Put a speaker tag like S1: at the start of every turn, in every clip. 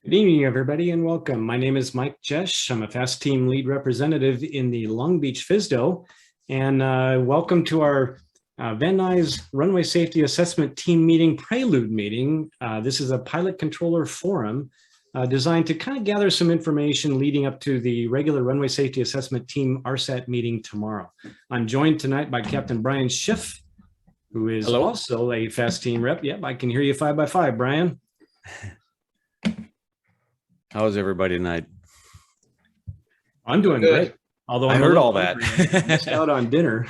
S1: Good evening, everybody, and welcome. My name is Mike Jesh. I'm a FAST Team Lead Representative in the Long Beach FSDO, and welcome to our VNY's Runway Safety Assessment Team Meeting Prelude meeting. This is a pilot controller forum designed to kind of gather some information leading up to the regular Runway Safety Assessment Team RSAT meeting tomorrow. I'm joined tonight by Captain Brian Schiff, who is also a FAST Team rep. Yep, I can hear you 5x5, Brian.
S2: How's everybody tonight?
S1: I'm doing great. Although
S2: I heard all that.
S1: Missed out on dinner.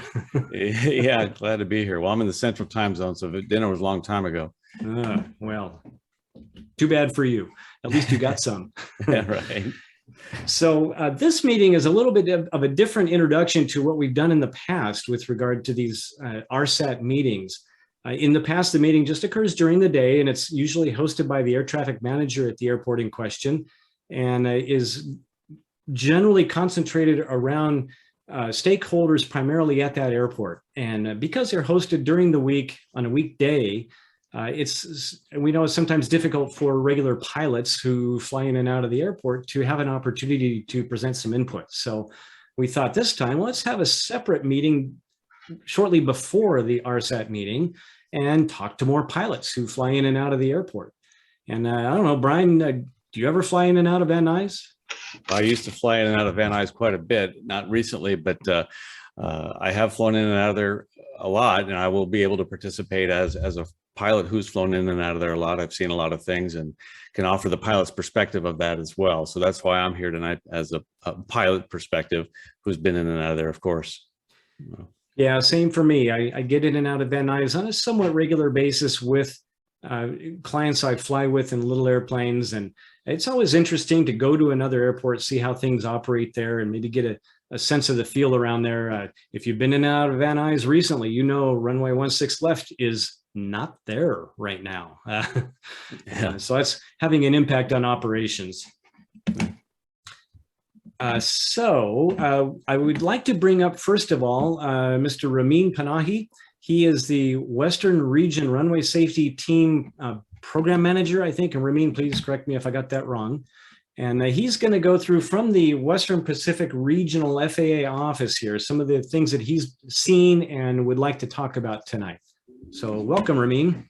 S2: Yeah, glad to be here. Well, I'm in the central time zone, so dinner was a long time ago.
S1: Well, too bad for you. At least you got some.
S2: Right.
S1: So this meeting is a little bit of a different introduction to what we've done in the past with regard to these RSAT meetings. In the past, the meeting just occurs during the day, and it's usually hosted by the air traffic manager at the airport in question, and is generally concentrated around stakeholders primarily at that airport. And because they're hosted during the week on a weekday, we know it's sometimes difficult for regular pilots who fly in and out of the airport to have an opportunity to present some input. So we thought this time, let's have a separate meeting shortly before the RSAT meeting and talk to more pilots who fly in and out of the airport. And I don't know, Brian, do you ever fly in and out of Van Nuys?
S2: I used to fly in and out of Van Nuys quite a bit, not recently, but I have flown in and out of there a lot, and I will be able to participate as a pilot who's flown in and out of there a lot. I've seen a lot of things and can offer the pilot's perspective of that as well. So that's why I'm here tonight as a pilot perspective who's been in and out of there, of course.
S1: Yeah, same for me. I get in and out of Van Nuys on a somewhat regular basis with clients I fly with in little airplanes. And it's always interesting to go to another airport, see how things operate there, and maybe get a sense of the feel around there. If you've been in and out of Van Nuys recently, you know runway 16 left is not there right now. So that's having an impact on operations. I would like to bring up, first of all, Mr. Ramin Panahi. He is the Western Region Runway Safety Team Program Manager, I think. And Ramin, please correct me if I got that wrong. And he's going to go through from the Western Pacific Regional FAA office here, some of the things that he's seen and would like to talk about tonight. So welcome, Ramin.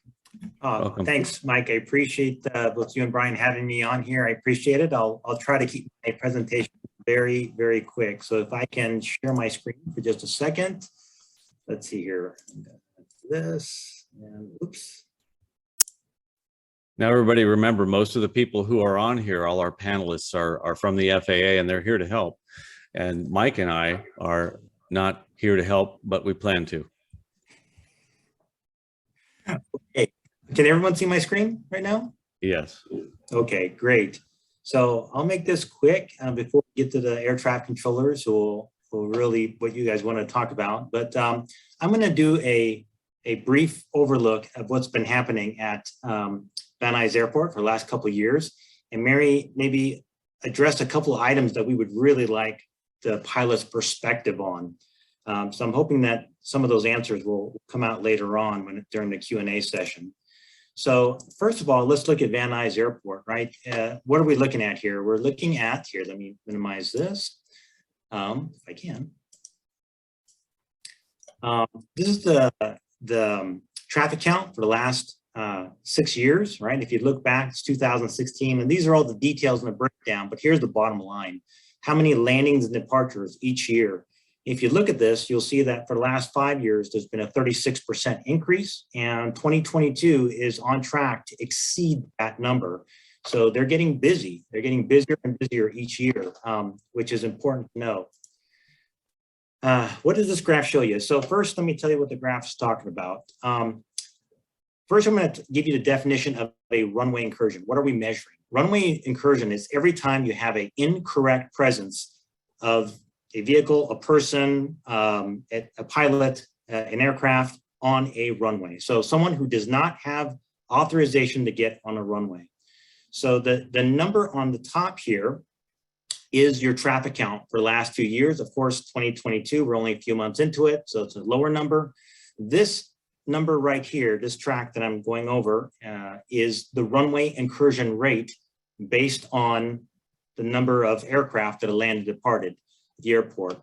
S3: Thanks, Mike. I appreciate both you and Brian having me on here. I appreciate it. I'll try to keep my presentation very, very quick. So if I can share my screen for just a second. Let's see here. This and oops.
S2: Now, everybody remember, most of the people who are on here, all our panelists are from the FAA, and they're here to help. And Mike and I are not here to help, but we plan to.
S3: Okay. Can everyone see my screen right now?
S2: Yes.
S3: Okay, great. So I'll make this quick before we get to the air traffic controllers who will really what you guys want to talk about. But I'm going to do a brief overlook of what's been happening at Van Nuys Airport for the last couple of years, and maybe address a couple of items that we would really like the pilot's perspective on. So I'm hoping that some of those answers will come out later on during the Q&A session. So first of all, let's look at Van Nuys Airport, right? What are we looking at here? We're looking at here. Let me minimize this if I can. This is the traffic count for the last 6 years, right? If you look back, it's 2016, and these are all the details in the breakdown. But here's the bottom line: how many landings and departures each year? If you look at this, you'll see that for the last 5 years, there's been a 36% increase, and 2022 is on track to exceed that number. So they're getting busy. They're getting busier and busier each year, which is important to know. What does this graph show you? So first, let me tell you what the graph is talking about. First, I'm going to give you the definition of a runway incursion. What are we measuring? Runway incursion is every time you have an incorrect presence of a vehicle, a person, a pilot, an aircraft on a runway. So someone who does not have authorization to get on a runway. So the number on the top here is your traffic count for the last 2 years. Of course, 2022, we're only a few months into it, so it's a lower number. This number right here, this track that I'm going over, is the runway incursion rate based on the number of aircraft that have landed and departed the airport.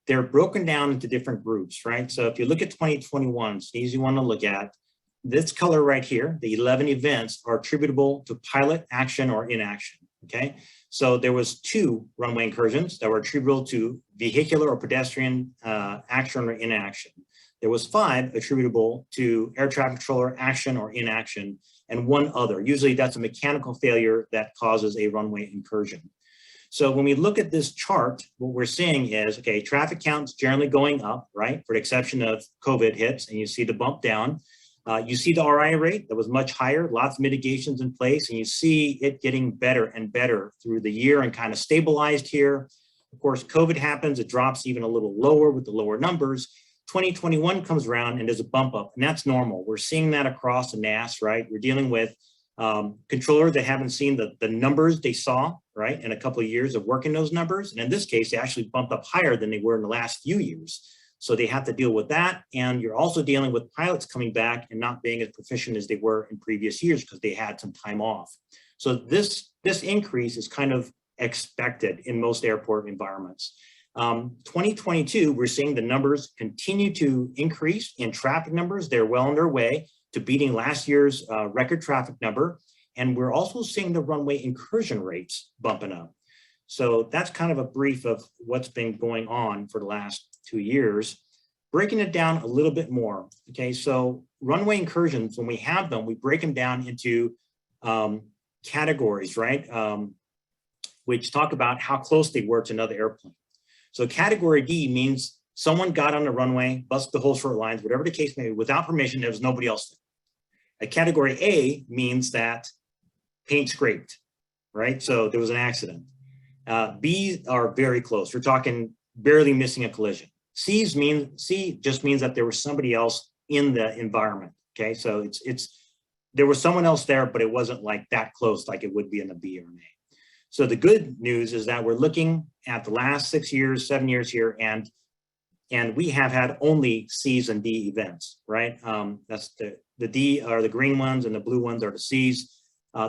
S3: They're broken down into different groups, right? So if you look at 2021, it's an easy one to look at. This color right here, the 11 events are attributable to pilot action or inaction, okay? So there was 2 runway incursions that were attributable to vehicular or pedestrian action or inaction. There was 5 attributable to air traffic controller action or inaction, and 1 other. Usually that's a mechanical failure that causes a runway incursion. So when we look at this chart, what we're seeing is, okay, traffic counts generally going up, right? For the exception of COVID hits, and you see the bump down. You see the RI rate that was much higher, lots of mitigations in place, and you see it getting better and better through the year and kind of stabilized here. Of course, COVID happens, it drops even a little lower with the lower numbers. 2021 comes around and there's a bump up, and that's normal. We're seeing that across the NAS, right? We're dealing with controllers that haven't seen the numbers they saw, right, in a couple of years of working those numbers. And in this case, they actually bumped up higher than they were in the last few years. So they have to deal with that. And you're also dealing with pilots coming back and not being as proficient as they were in previous years because they had some time off. So this increase is kind of expected in most airport environments. 2022, we're seeing the numbers continue to increase in traffic numbers. They're well on their way to beating last year's record traffic number. And we're also seeing the runway incursion rates bumping up. So that's kind of a brief of what's been going on for the last 2 years. Breaking it down a little bit more, okay? So runway incursions, when we have them, we break them down into categories, right? Which talk about how close they were to another airplane. So category D means someone got on the runway, busted the whole short lines, whatever the case may be, without permission, there was nobody else there. A category A means that paint scraped, right? So there was an accident. B's are very close. We're talking barely missing a collision. C just means that there was somebody else in the environment, okay? So there was someone else there, but it wasn't like that close like it would be in a B or an A. So the good news is that we're looking at the last 6 years, 7 years here, and we have had only C's and D events, right? That's the D are the green ones and the blue ones are the C's.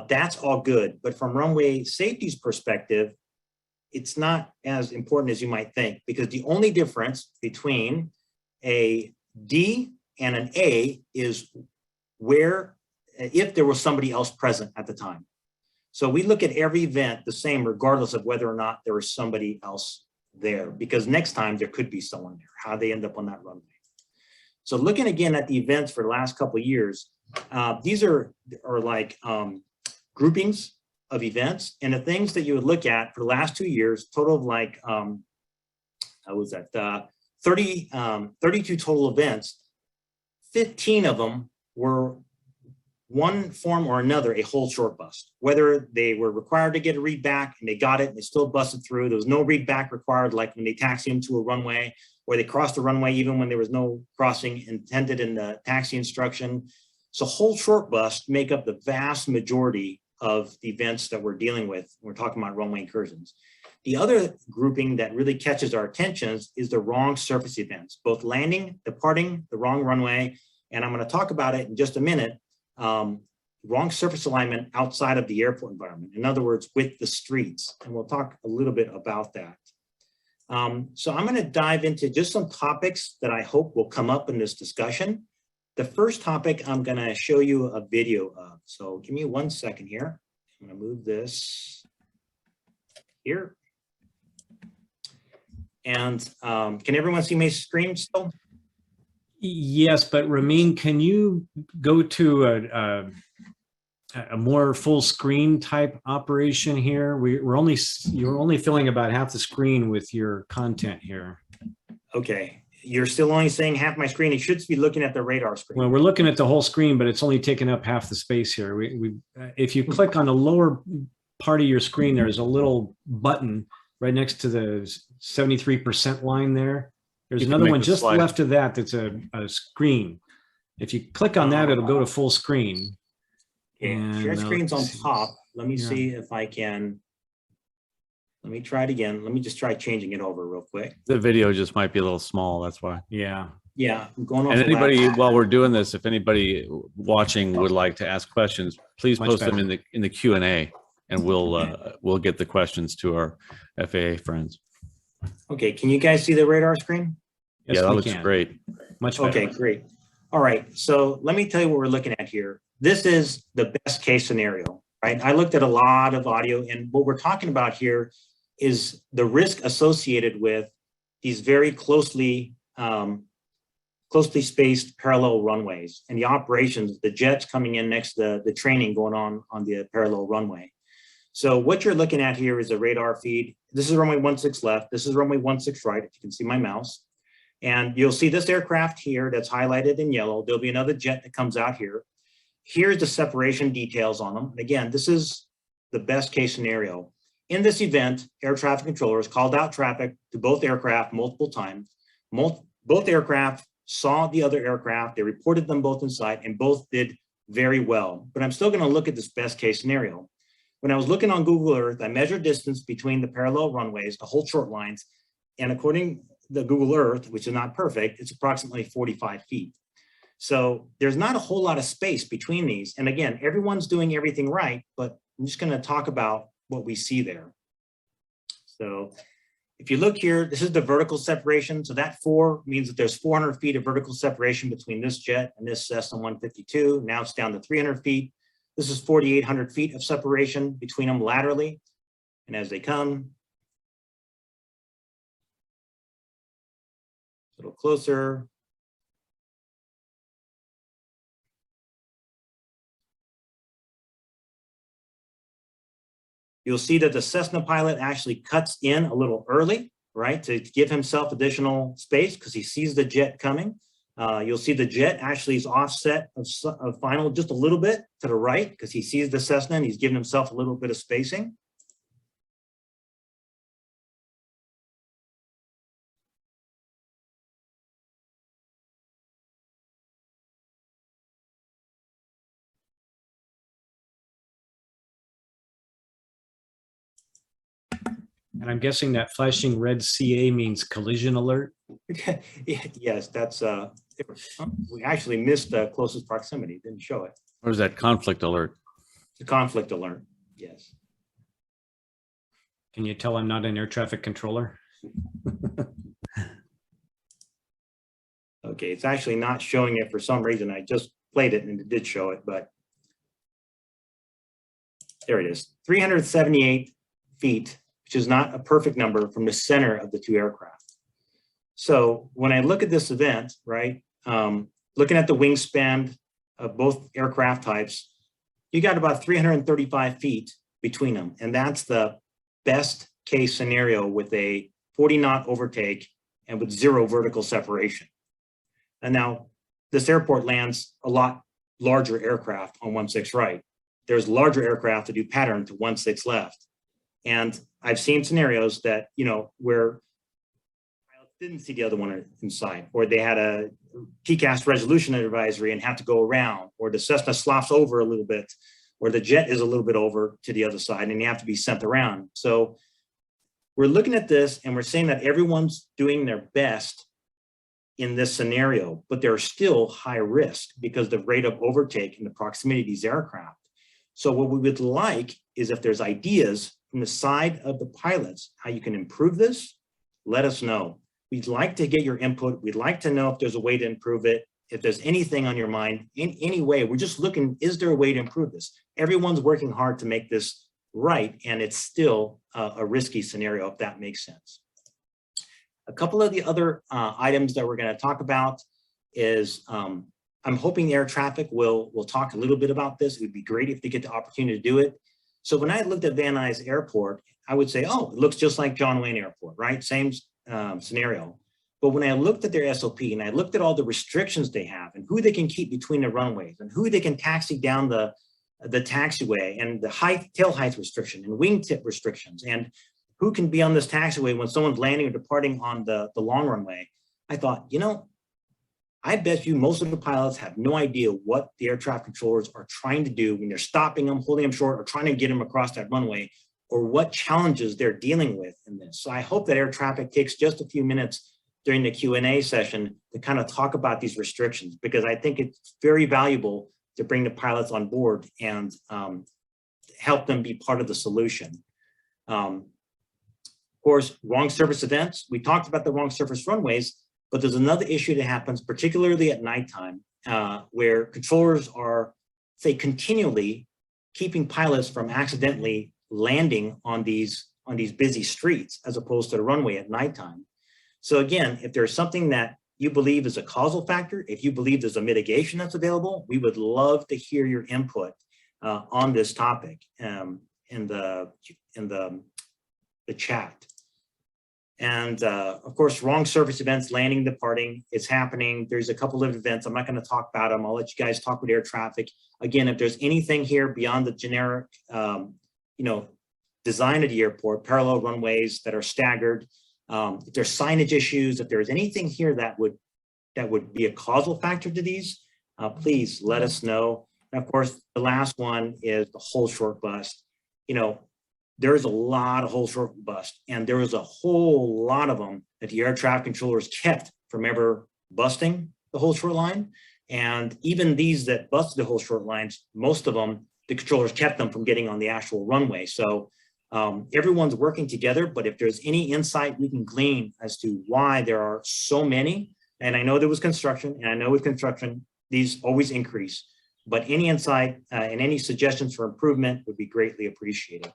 S3: That's all good, but from runway safety's perspective, it's not as important as you might think, because the only difference between a D and an A is if there was somebody else present at the time. So we look at every event the same, regardless of whether or not there was somebody else there, because next time there could be someone there, how they end up on that runway. So looking again at the events for the last couple of years, these are like groupings of events, and the things that you would look at for the last 2 years, total of like, how was that, 32 total events, 15 of them were one form or another a whole short bust, whether they were required to get a read back and they got it and they still busted through. There was no read back required, like when they taxi them to a runway, or they crossed the runway even when there was no crossing intended in the taxi instruction. So whole short bust make up the vast majority of the events that we're dealing with. We're talking about runway incursions. The other grouping that really catches our attention is the wrong surface events, both landing, departing the wrong runway, and I'm going to talk about it in just a minute. Wrong surface alignment outside of the airport environment. In other words, with the streets, and we'll talk a little bit about that. So I'm going to dive into just some topics that I hope will come up in this discussion. The first topic I'm going to show you a video of. So give me 1 second here. I'm going to move this here. And can everyone see my screen still?
S1: Yes, but Ramin, can you go to a more full screen type operation here? You're only filling about half the screen with your content here. Okay. You're still only saying half my screen. You should be looking at the radar screen. Well, we're looking at the whole screen, but it's only taking up half the space here. If you click on the lower part of your screen, there's a little button right next to the 73% line there. There's another one just left of that that's a screen. If you click on that, it'll go to full screen. And share screen's on top. Let me see if I can. Let me try it again. Let me just try changing it over real quick.
S2: The video just might be a little small, that's why.
S1: Yeah.
S3: Yeah, I'm going off.
S2: And anybody, while we're doing this, if anybody watching would like to ask questions, please post them in the Q&A. and we'll get the questions to our FAA friends.
S3: Okay, can you guys see the radar screen?
S1: Yes,
S2: Yeah, that
S1: we
S2: looks
S1: can.
S2: great.
S1: Much better.
S3: Okay, great. All right, so let me tell you what we're looking at here. This is the best case scenario, right? I looked at a lot of audio, and what we're talking about here is the risk associated with these very closely spaced parallel runways and the operations, the jets coming in next to the training going on the parallel runway. So what you're looking at here is a radar feed. This is runway 16 left. This is runway 16 right, if you can see my mouse. And you'll see this aircraft here that's highlighted in yellow. There'll be another jet that comes out here. Here's the separation details on them. And again, this is the best case scenario. In this event, air traffic controllers called out traffic to both aircraft multiple times. Both aircraft saw the other aircraft. They reported them both in sight, and both did very well. But I'm still going to look at this best case scenario. When I was looking on Google Earth, I measured distance between the parallel runways, the whole short lines, and according to Google Earth, which is not perfect, it's approximately 45 feet. So there's not a whole lot of space between these. And again, everyone's doing everything right, but I'm just going to talk about what we see there. So if you look here, this is the vertical separation. So that 4 means that there's 400 feet of vertical separation between this jet and this Cessna 152. Now it's down to 300 feet. This is 4,800 feet of separation between them laterally. And as they come a little closer, you'll see that the Cessna pilot actually cuts in a little early, right, to give himself additional space because he sees the jet coming. You'll see the jet actually is offset of final just a little bit to the right because he sees the Cessna and he's giving himself a little bit of spacing.
S1: And I'm guessing that flashing red CA means collision alert.
S3: Yes, that's we actually missed the closest proximity, didn't show it.
S2: Or is that conflict alert?
S3: The conflict alert, yes.
S1: Can you tell I'm not an air traffic controller?
S3: Okay, it's actually not showing it for some reason. I just played it and it did show it, but there it is. 378 feet, which is not a perfect number from the center of the two aircraft. So when I look at this event, right, looking at the wingspan of both aircraft types, you got about 335 feet between them. And that's the best case scenario with a 40-knot overtake and with 0 vertical separation. And now this airport lands a lot larger aircraft on 16 right. There's larger aircraft that do pattern to 16 left. And I've seen scenarios that, you know, where pilots didn't see the other one inside, or they had a TCAS resolution advisory and have to go around, or the Cessna sloughs over a little bit, or the jet is a little bit over to the other side and you have to be sent around. So we're looking at this and we're saying that everyone's doing their best in this scenario, but they're still high risk because the rate of overtake and the proximity of these aircraft. So what we would like is if there's ideas from the side of the pilots, how you can improve this, let us know. We'd like to get your input. We'd like to know if there's a way to improve it. If there's anything on your mind in any way, we're just looking, is there a way to improve this? Everyone's working hard to make this right, and it's still a risky scenario, if that makes sense. A couple of the other items that we're going to talk about is I'm hoping air traffic will talk a little bit about this. It would be great if they get the opportunity to do it. So when I looked at Van Nuys Airport, I would say, oh, it looks just like John Wayne Airport, right? Same scenario. But when I looked at their SOP and I looked at all the restrictions they have and who they can keep between the runways and who they can taxi down the taxiway and the tail height restriction and wingtip restrictions and who can be on this taxiway when someone's landing or departing on the long runway, I thought, you know, I bet you most of the pilots have no idea what the air traffic controllers are trying to do when they're stopping them, holding them short, or trying to get them across that runway, or what challenges they're dealing with in this. So I hope that air traffic takes just a few minutes during the Q&A session to kind of talk about these restrictions, because I think it's very valuable to bring the pilots on board and help them be part of the solution. Of course, wrong surface events. We talked about the wrong surface runways, but there's another issue that happens, particularly at nighttime, where controllers are, say, continually keeping pilots from accidentally landing on these busy streets as opposed to the runway at nighttime. So again, if there's something that you believe is a causal factor, if you believe there's a mitigation that's available, we would love to hear your input on this topic in the chat. And of course, wrong surface events, landing, departing, it's happening. There's a couple of events. I'm not going to talk about them. I'll let you guys talk with air traffic. Again, if there's anything here beyond the generic, design of the airport, parallel runways that are staggered, if there's signage issues, if there's anything here that would be a causal factor to these, please let us know. And of course, the last one is the whole short bust. There is a lot of whole short bust, and there was a whole lot of them that the air traffic controllers kept from ever busting the whole short line. And even these that busted the whole short lines, most of them, the controllers kept them from getting on the actual runway. So everyone's working together, but if there's any insight we can glean as to why there are so many, and I know there was construction, and I know with construction, these always increase, but any insight and any suggestions for improvement would be greatly appreciated.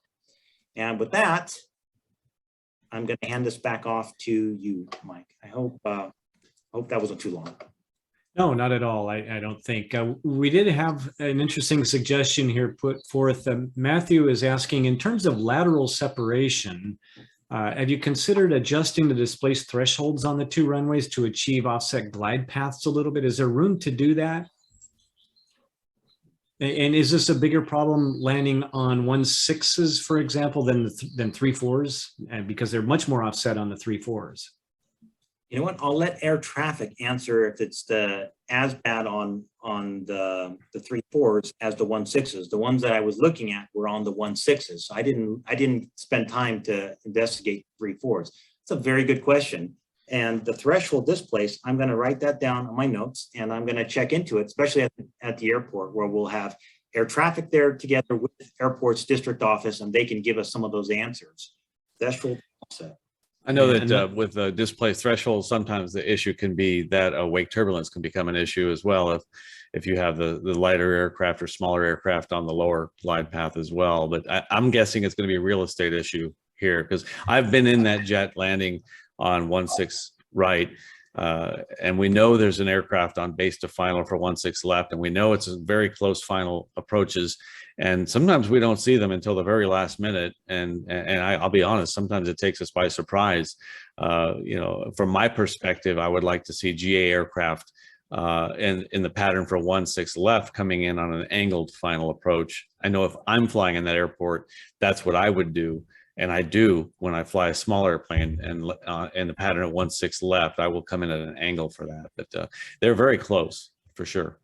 S3: And with that, I'm going to hand this back off to you, Mike. I hope that wasn't too long.
S1: No, not at all. I don't think. We did have an interesting suggestion here put forth. Matthew is asking, in terms of lateral separation, have you considered adjusting the displaced thresholds on the two runways to achieve offset glide paths a little bit? Is there room to do that? And is this a bigger problem landing on 1.6s, for example, than 3.4s? And because they're much more offset on the 3.4s.
S3: You know what? I'll let air traffic answer if it's as bad on the 3.4s as the 1.6s. The ones that I was looking at were on the 1.6s. So I didn't spend time to investigate 3.4s. It's a very good question. And the threshold displaced, I'm going to write that down on my notes, and I'm going to check into it, especially at the airport, where we'll have air traffic there together with the airport's district office, and they can give us some of those answers. Threshold offset.
S2: I know that with the displaced threshold, sometimes the issue can be that wake turbulence can become an issue as well if you have the lighter aircraft or smaller aircraft on the lower glide path as well. But I'm guessing it's going to be a real estate issue here, because I've been in that jet landing on 1.6 right, and we know there's an aircraft on base to final for 1.6 left, and we know it's a very close final approaches, and sometimes we don't see them until the very last minute, and I'll be honest, sometimes it takes us by surprise. From my perspective, I would like to see GA aircraft in the pattern for 1.6 left coming in on an angled final approach. I know if I'm flying in that airport, that's what I would do. And I do when I fly a small airplane and in the pattern of 1.6 left, I will come in at an angle for that. But they're very close for sure.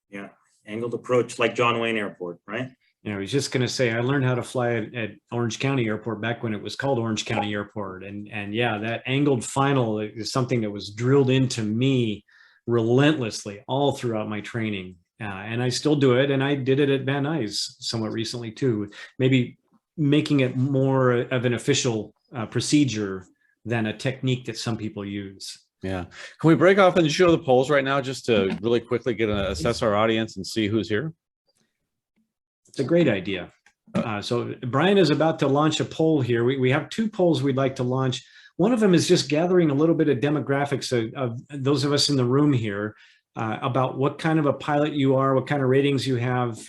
S3: Yeah, angled approach like John Wayne Airport, right?
S1: I was just going to say, I learned how to fly at Orange County Airport back when it was called Orange County Airport. And yeah, that angled final is something that was drilled into me relentlessly all throughout my training. And I still do it. And I did it at Van Nuys somewhat recently too. Maybe making it more of an official procedure than a technique that some people use.
S2: Yeah. Can we break off and show the polls right now just to really quickly assess our audience and see who's here?
S1: It's a great idea. So Brian is about to launch a poll here. We have two polls we'd like to launch. One of them is just gathering a little bit of demographics of those of us in the room here about what kind of a pilot you are, what kind of ratings you have,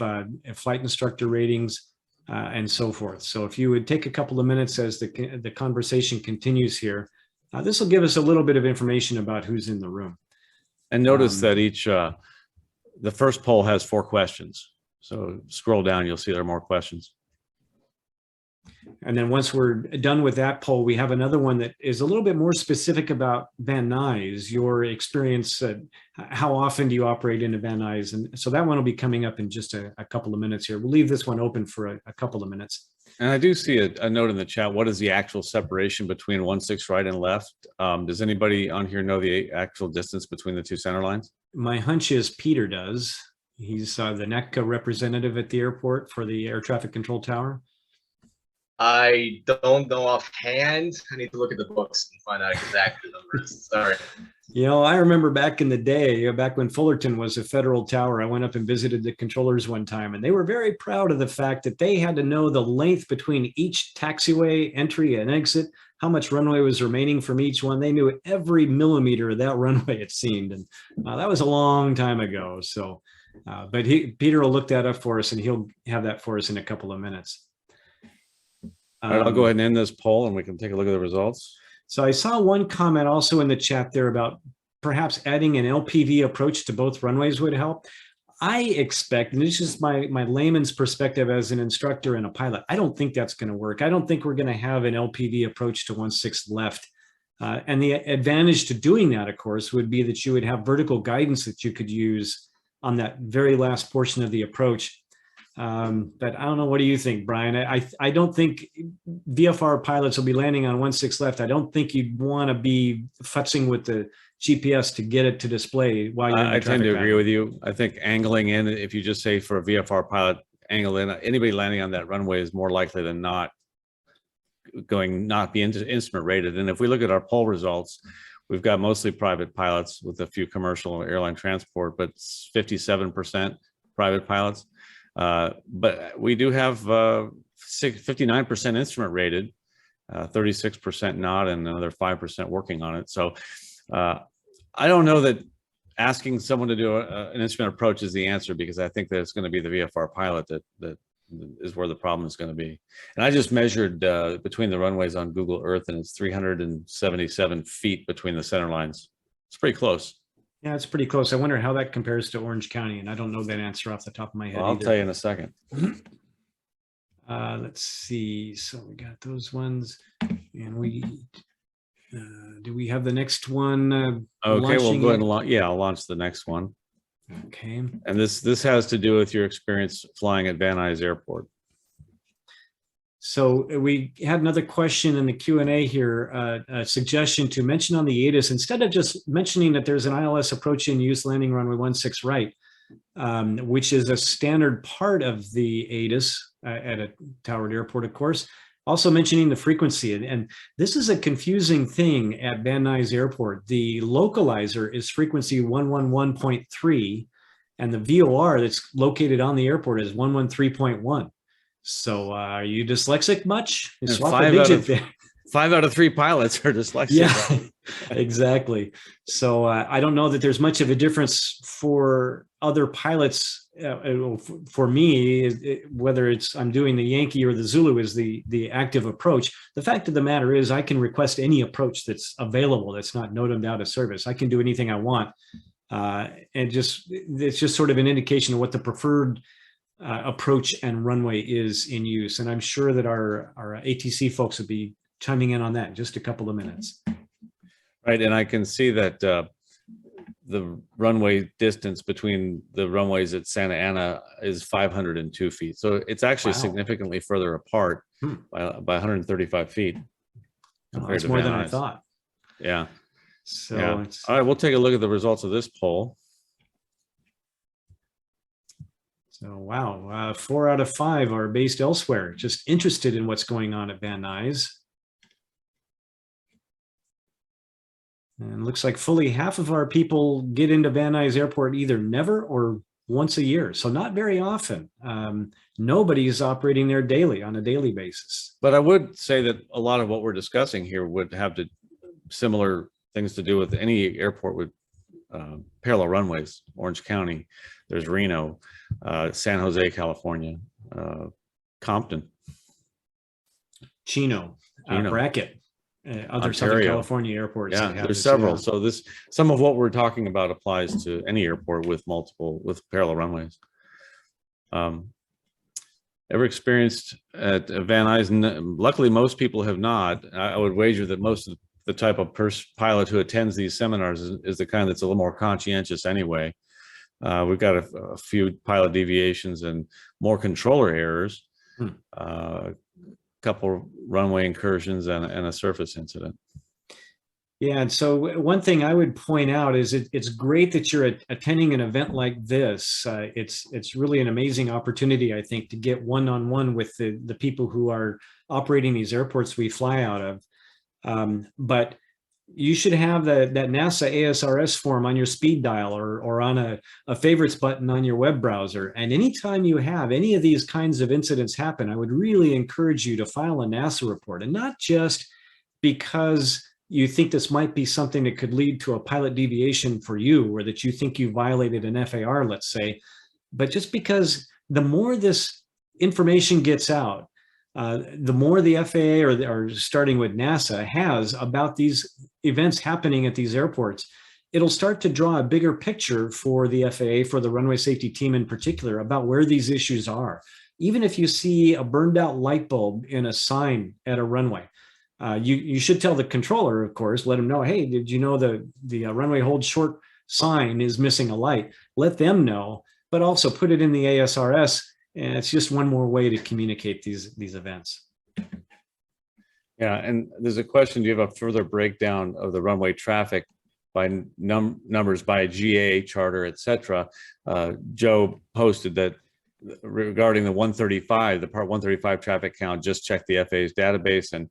S1: flight instructor ratings, and so forth. So if you would take a couple of minutes as the conversation continues here, this will give us a little bit of information about who's in the room.
S2: And notice that the first poll has 4 questions. So scroll down, you'll see there are more questions.
S1: And then once we're done with that poll, we have another one that is a little bit more specific about Van Nuys, your experience. How often do you operate in a Van Nuys? And so that one will be coming up in just a couple of minutes here. We'll leave this one open for a couple of minutes.
S2: And I do see a note in the chat. What is the actual separation between 1.6 right and left? Does anybody on here know the actual distance between the two center lines?
S1: My hunch is Peter does. He's the NECA representative at the airport for the air traffic control tower.
S4: I don't know offhand. I need to look at the books and find out exactly the numbers. Sorry.
S1: You know, I remember back in the day, back when Fullerton was a federal tower, I went up and visited the controllers one time, and they were very proud of the fact that they had to know the length between each taxiway entry and exit, how much runway was remaining from each one. They knew every millimeter of that runway, it seemed. And that was a long time ago. So, but Peter will look that up for us, and he'll have that for us in a couple of minutes.
S2: All right, I'll go ahead and end this poll and we can take a look at the results.
S1: So I saw one comment also in the chat there about perhaps adding an LPV approach to both runways would help. I expect, and this is my layman's perspective as an instructor and a pilot, I don't think that's going to work. I don't think we're going to have an LPV approach to 1/6 left. And the advantage to doing that, of course, would be that you would have vertical guidance that you could use on that very last portion of the approach. But I don't know. What do you think, Brian? I don't think VFR pilots will be landing on 1/6 left. I don't think you'd want to be futzing with the GPS to get it to display while you're in the
S2: I tend to agree
S1: pattern.
S2: with you. I think angling in, if you just say for a VFR pilot, angle in, anybody landing on that runway is more likely than not not be instrument rated. And if we look at our poll results, we've got mostly private pilots with a few commercial airline transport, but 57% private pilots. But we do have 59% instrument rated, 36% not, and another 5% working on it. So I don't know that asking someone to do an instrument approach is the answer, because I think that it's going to be the VFR pilot that is where the problem is going to be. And I just measured between the runways on Google Earth, and it's 377 feet between the center lines. It's pretty close.
S1: Yeah, it's pretty close. I wonder how that compares to Orange County, and I don't know that answer off the top of my head.
S2: Well, I'll
S1: either.
S2: tell you in a second.
S1: Let's see. So we got those ones, and we do we have the next one?
S2: Okay, we'll go ahead and I'll launch the next one.
S1: Okay.
S2: And this has to do with your experience flying at Van Nuys Airport.
S1: So we had another question in the Q&A here, a suggestion to mention on the Atis, instead of just mentioning that there's an ILS approach in use landing runway 16 right, which is a standard part of the Atis at a towered airport, of course, also mentioning the frequency. And this is a confusing thing at Van Nuys Airport. The localizer is frequency 111.3, and the VOR that's located on the airport is 113.1. So are you dyslexic much?
S2: Five out of 3 pilots are dyslexic.
S1: Yeah, exactly. So I don't know that there's much of a difference for other pilots. For me, whether I'm doing the Yankee or the Zulu is the active approach. The fact of the matter is I can request any approach that's available that's not NOTAM'd out of service. I can do anything I want. And it's just sort of an indication of what the preferred approach and runway is in use. And I'm sure that our ATC folks will be chiming in on that in just a couple of minutes.
S2: Right, and I can see that the runway distance between the runways at Santa Ana is 502 feet. So it's actually significantly further apart by 135 feet.
S1: Oh, that's more than I thought.
S2: Yeah.
S1: So
S2: yeah. All right, we'll take a look at the results of this poll.
S1: So, wow, 4 out of 5 are based elsewhere, just interested in what's going on at Van Nuys. And looks like fully half of our people get into Van Nuys Airport either never or once a year. So not very often. Nobody's operating there daily on a daily basis.
S2: But I would say that a lot of what we're discussing here would have similar things to do with any airport with parallel runways. Orange County, there's Reno, San Jose, California, Compton,
S1: Chino. Brackett, other
S2: Ontario.
S1: Southern California airports.
S2: Yeah, there's several. So some of what we're talking about applies to any airport with parallel runways. Ever experienced at Van Nuys? Luckily, most people have not. I would wager that most of the type of pilot who attends these seminars is the kind that's a little more conscientious anyway. We've got a few pilot deviations and more controller errors, a couple runway incursions and a surface incident.
S1: Yeah, and so one thing I would point out is it's great that you're attending an event like this. It's really an amazing opportunity, I think, to get one-on-one with the people who are operating these airports we fly out of. But you should have that NASA ASRS form on your speed dial or on a favorites button on your web browser. And anytime you have any of these kinds of incidents happen, I would really encourage you to file a NASA report, and not just because you think this might be something that could lead to a pilot deviation for you, or that you think you violated an FAR, let's say, but just because the more this information gets out, the more the FAA or starting with NASA has about these events happening at these airports, it'll start to draw a bigger picture for the FAA, for the runway safety team in particular, about where these issues are. Even if you see a burned out light bulb in a sign at a runway, you should tell the controller, of course, let them know, hey, did you know the runway hold short sign is missing a light? Let them know, but also put it in the ASRS. And it's just one more way to communicate these events.
S2: Yeah, and there's a question, do you have a further breakdown of the runway traffic by numbers by GA, charter, et cetera? Joe posted that regarding the 135, the Part 135 traffic count, just checked the FAA's database, and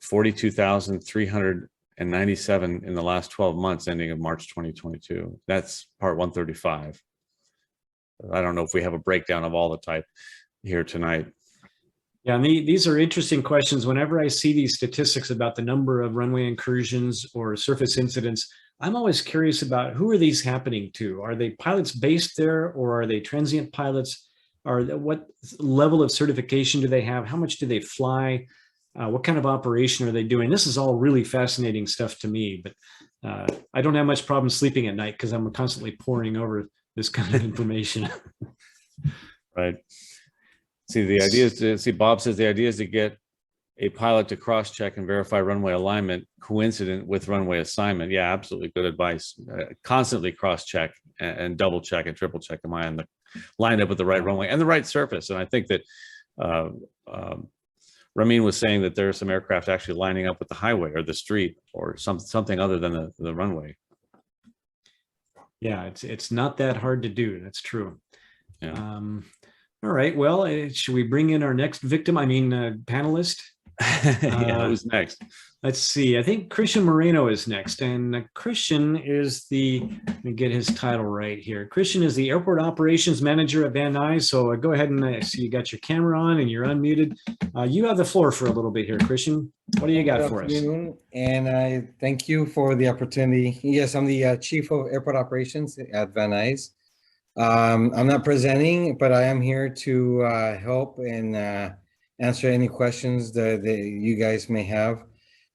S2: 42,397 in the last 12 months ending of March 2022. That's Part 135. I don't know if we have a breakdown of all the type here tonight.
S1: Yeah, and these are interesting questions. Whenever I see these statistics about the number of runway incursions or surface incidents, I'm always curious about who are these happening to? Are they pilots based there, or are they transient pilots? What level of certification do they have? How much do they fly? What kind of operation are they doing? This is all really fascinating stuff to me, but I don't have much problem sleeping at night because I'm constantly poring over this kind of information.
S2: Right. See, the idea is to see, Bob says the idea is to get a pilot to cross-check and verify runway alignment coincident with runway assignment. Yeah, absolutely good advice. Constantly cross-check and double-check and triple-check. Am I on the lined up with the right runway and the right surface? And I think that Ramin was saying that there are some aircraft actually lining up with the highway or the street or something other than the runway.
S1: Yeah, it's not that hard to do. That's true.
S2: Yeah.
S1: All right. Well, should we bring in our next victim? I mean, panelist?
S2: Yeah, who's next?
S1: Let's see. I think Christian Moreno is next. And Christian is let me get his title right here. Christian is the Airport Operations Manager at VNY. So go ahead and see you got your camera on and you're unmuted. You have the floor for a little bit here, Christian. What do you got for us?
S5: And I thank you for the opportunity. Yes, I'm the Chief of Airport Operations at VNY. I'm not presenting, but I am here to help and answer any questions that you guys may have.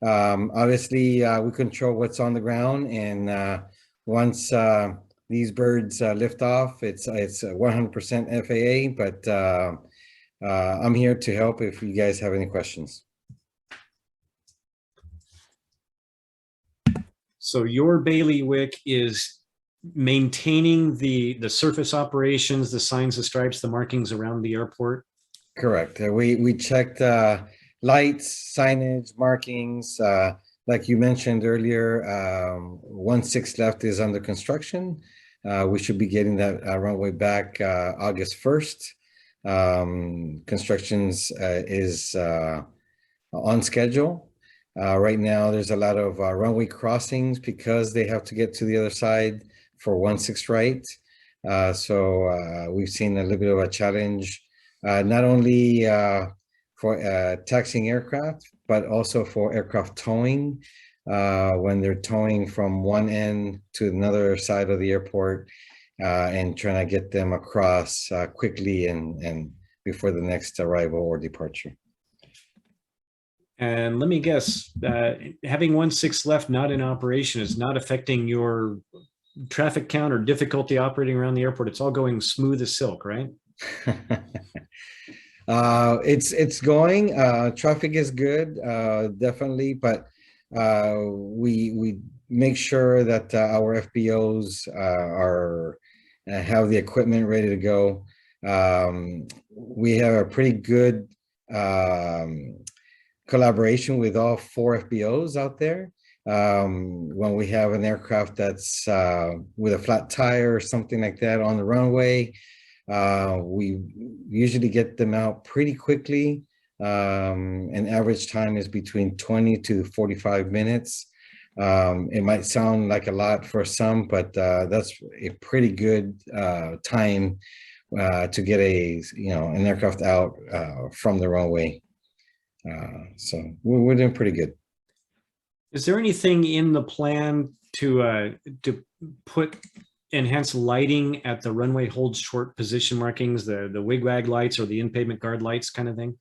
S5: Obviously, we control what's on the ground, and once these birds lift off, it's 100% FAA, but I'm here to help if you guys have any questions.
S1: So your bailiwick is maintaining the surface operations, the signs, the stripes, the markings around the airport?
S5: Correct. We checked lights, signage, markings. Like you mentioned earlier, 16 left is under construction. We should be getting that runway back August 1st. Constructions is on schedule. Right now, there's a lot of runway crossings because they have to get to the other side for 16 right. So we've seen a little bit of a challenge, not only for taxiing aircraft, but also for aircraft towing, when they're towing from one end to another side of the airport and trying to get them across quickly and before the next arrival or departure.
S1: And let me guess, having 16 left not in operation is not affecting your traffic count or difficulty operating around the airport. It's all going smooth as silk, right?
S5: It's going. Traffic is good, definitely, but we make sure that our FBOs have the equipment ready to go. We have a pretty good collaboration with all 4 FBOs out there. When we have an aircraft that's with a flat tire or something like that on the runway, we usually get them out pretty quickly. An average time is between 20 to 45 minutes. It might sound like a lot for some, but that's a pretty good time to get an aircraft out from the runway. So we're doing pretty good.
S1: Is there anything in the plan to put enhanced lighting at the runway hold short position markings, the wigwag lights or the in-pavement guard lights kind of thing?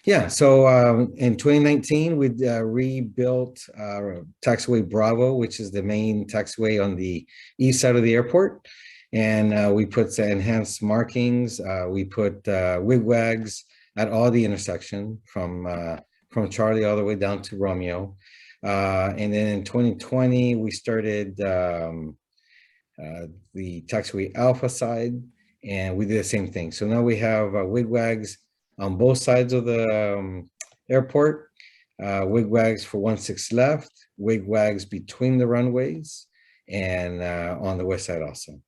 S5: Yeah, so in 2019, we rebuilt taxiway Bravo, which is the main taxiway on the east side of the airport. And we put enhanced markings. We put wigwags at all the intersection from Charlie all the way down to Romeo. And then in 2020, we started the taxiway Alpha side, and we did the same thing. So now we have wigwags on both sides of the airport, wigwags for 16 left, wigwags between the runways, and on the west side also.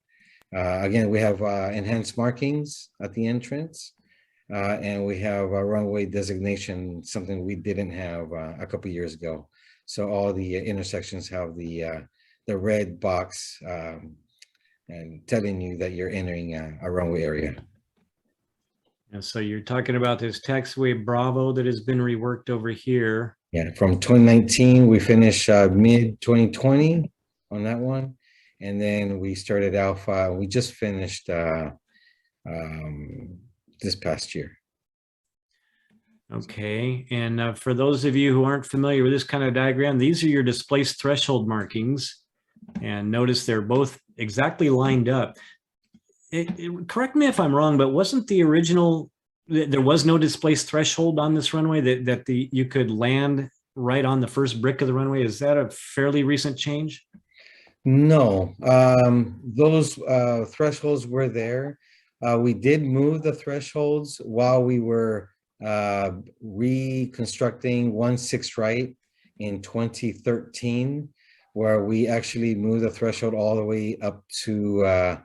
S5: Again, we have enhanced markings at the entrance, and we have a runway designation, something we didn't have a couple of years ago. So all the intersections have the red box and telling you that you're entering a runway area.
S1: And so you're talking about this taxiway Bravo that has been reworked over here.
S5: Yeah, from 2019, we finished mid 2020 on that one. And then we started Alpha. We just finished this past year.
S1: Okay, and for those of you who aren't familiar with this kind of diagram, these are your displaced threshold markings. And notice they're both exactly lined up. Correct me if I'm wrong, but wasn't the original, there was no displaced threshold on this runway that you could land right on the first brick of the runway? Is that a fairly recent change?
S5: No, those thresholds were there. We did move the thresholds while we were reconstructing 16 right in 2013, where we actually moved the threshold all the way up to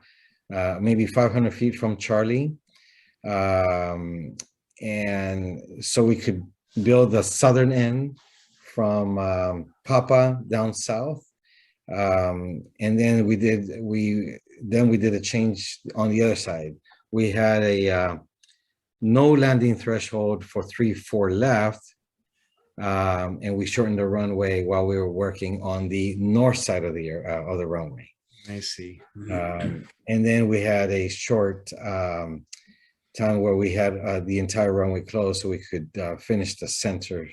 S5: maybe 500 feet from Charlie. And so we could build the southern end from Papa down south. And then we did a change on the other side. We had a no landing threshold for 3-4 left, and we shortened the runway while we were working on the north side of the runway.
S1: I see.
S5: And then we had a short time where we had the entire runway closed so we could finish the center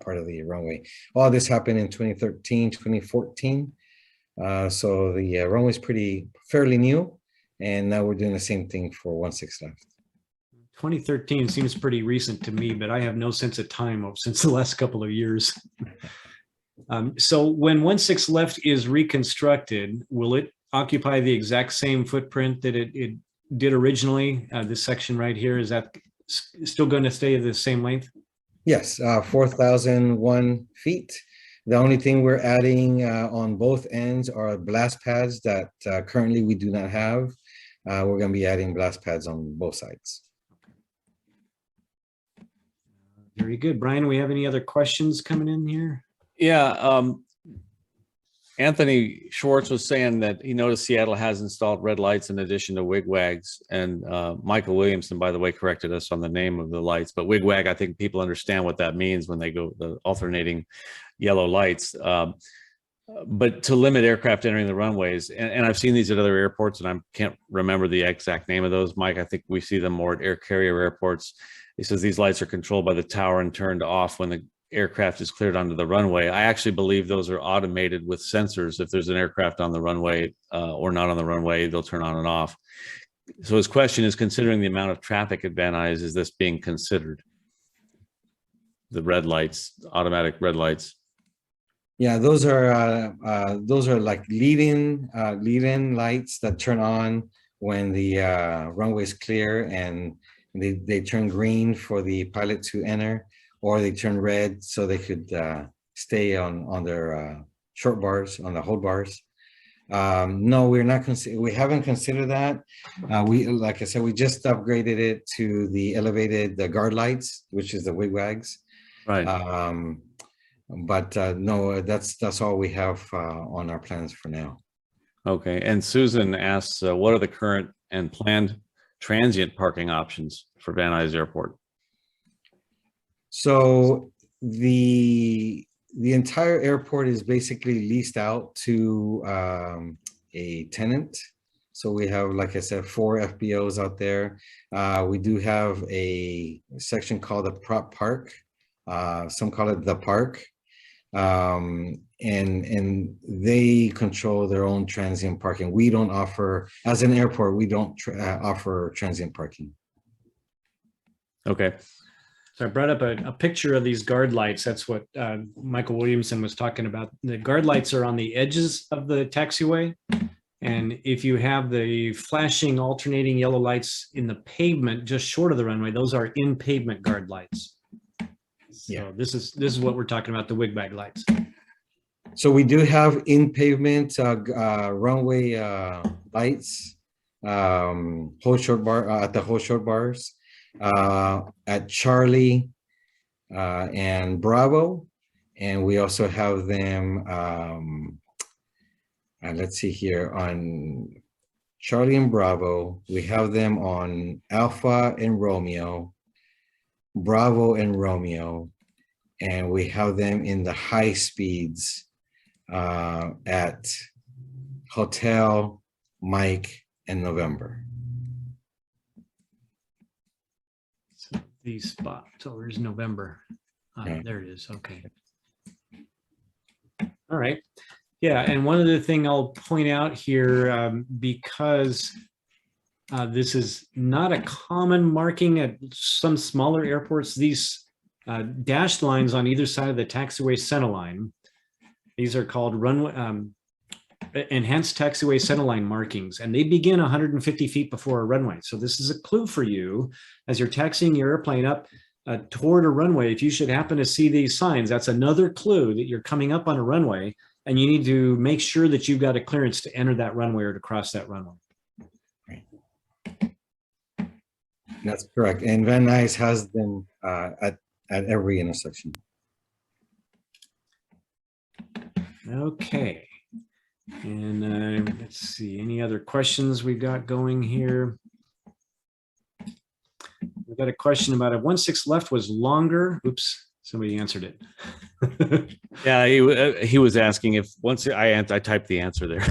S5: part of the runway. All this happened in 2013, 2014. So the runway is fairly new, and now we're doing the same thing for 16 left.
S1: 2013 seems pretty recent to me, but I have no sense of time since the last couple of years. So when 16 left is reconstructed, will it occupy the exact same footprint that it did originally? This section right here, is that still going to stay the same length? Yes,
S5: 4,001 feet. The only thing we're adding on both ends are blast pads that currently we do not have. We're going to be adding blast pads on both sides.
S1: Very good. Brian, we have any other questions coming in here?
S2: Yeah, Anthony Schwartz was saying that he noticed Seattle has installed red lights in addition to wigwags, and Michael Williamson, by the way, corrected us on the name of the lights, but wigwag, I think people understand what that means when they go the alternating yellow lights, but to limit aircraft entering the runways. And I've seen these at other airports, and I can't remember the exact name of those, Mike. I think we see them more at air carrier airports. He says these lights are controlled by the tower and turned off when the aircraft is cleared onto the runway. I actually believe those are automated with sensors. If there's an aircraft on the runway or not on the runway, they'll turn on and off. So his question is, considering the amount of traffic at Van Nuys, is this being considered? The red lights, automatic red lights.
S5: Yeah, those are like lead-in lights that turn on when the runway is clear, and they turn green for the pilot to enter, or they turn red so they could stay on their short bars, on the hold bars. No, we're not. We haven't considered that. Like I said, we just upgraded it to the elevated guard lights, which is the wigwags.
S2: Right.
S5: But no, that's all we have on our plans for now.
S2: Okay. And Susan asks, what are the current and planned transient parking options for Van Nuys Airport?
S5: So the entire airport is basically leased out to a tenant. So we have, like I said, 4 FBOs out there. We do have a section called the prop park. Some call it the park. And they control their own transient parking. We don't offer, as an airport, we don't offer transient parking.
S2: Okay.
S1: So I brought up a picture of these guard lights. That's what Michael Williamson was talking about. The guard lights are on the edges of the taxiway. And if you have the flashing alternating yellow lights in the pavement just short of the runway, those are in pavement guard lights. So
S5: Yeah.
S1: this is what we're talking about, the wig-bag lights.
S5: So we do have in pavement runway lights, whole short bar at the whole short bars. At Charlie and Bravo, and we also have them, let's see here, on Charlie and Bravo, we have them on Alpha and Romeo, Bravo and Romeo, and we have them in the high speeds at Hotel, Mike, and November.
S1: These spots. Oh, there's November.
S5: Yeah.
S1: There it is. Okay. All right. Yeah. And one other thing I'll point out here, because this is not a common marking at some smaller airports, these dashed lines on either side of the taxiway center line, these are called runway enhanced taxiway centerline markings, and they begin 150 feet before a runway. So this is a clue for you as you're taxiing your airplane up toward a runway. If you should happen to see these signs, that's another clue that you're coming up on a runway and you need to make sure that you've got a clearance to enter that runway or to cross that runway.
S5: Right. That's correct. And Van Nuys has them at every intersection.
S1: Okay. And let's see, any other questions we've got going here? We've got a question about if 1/6 left was longer. Oops, somebody answered it.
S2: Yeah, he was asking if once I typed the answer there.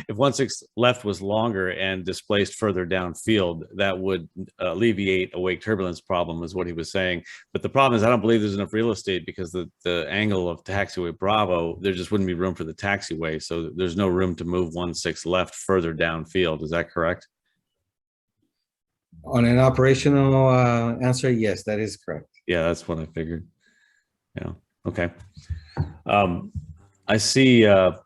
S2: If 1/6 left was longer and displaced further downfield, that would alleviate a wake turbulence problem, is what he was saying. But the problem is, I don't believe there's enough real estate because the angle of taxiway Bravo, there just wouldn't be room for the taxiway. So there's no room to move 1/6 left further downfield. Is that correct?
S5: On an operational answer, yes, that is correct.
S2: Yeah, that's what I figured. Yeah. Okay. I see a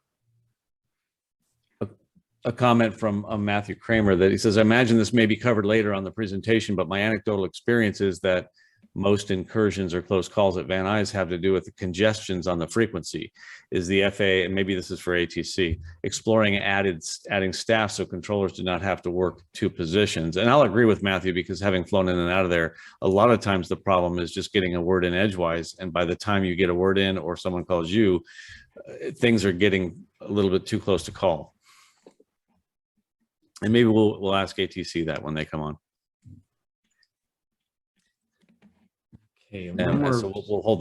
S2: comment from Matthew Kramer that he says, I imagine this may be covered later on the presentation, but my anecdotal experience is that most incursions or close calls at Van Nuys have to do with the congestions on the frequency. Is the FAA, and maybe this is for ATC, exploring adding staff so controllers do not have to work 2 positions? And I'll agree with Matthew, because having flown in and out of there, a lot of times the problem is just getting a word in edgewise. And by the time you get a word in or someone calls you, things are getting a little bit too close to call. And maybe we'll ask ATC that when they come on.
S1: Okay,
S2: So we'll hold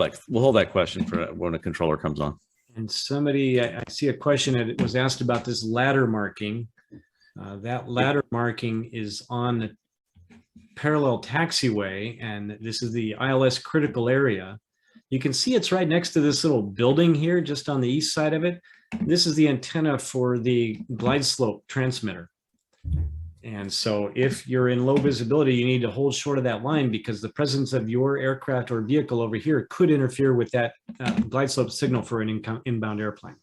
S2: that question for when a controller comes on.
S1: And somebody, I see a question that was asked about this ladder marking. That ladder marking is on the parallel taxiway, and this is the ILS critical area. You can see it's right next to this little building here, just on the east side of it. This is the antenna for the glide slope transmitter. And so if you're in low visibility, you need to hold short of that line, because the presence of your aircraft or vehicle over here could interfere with that glide slope signal for an inbound airplane.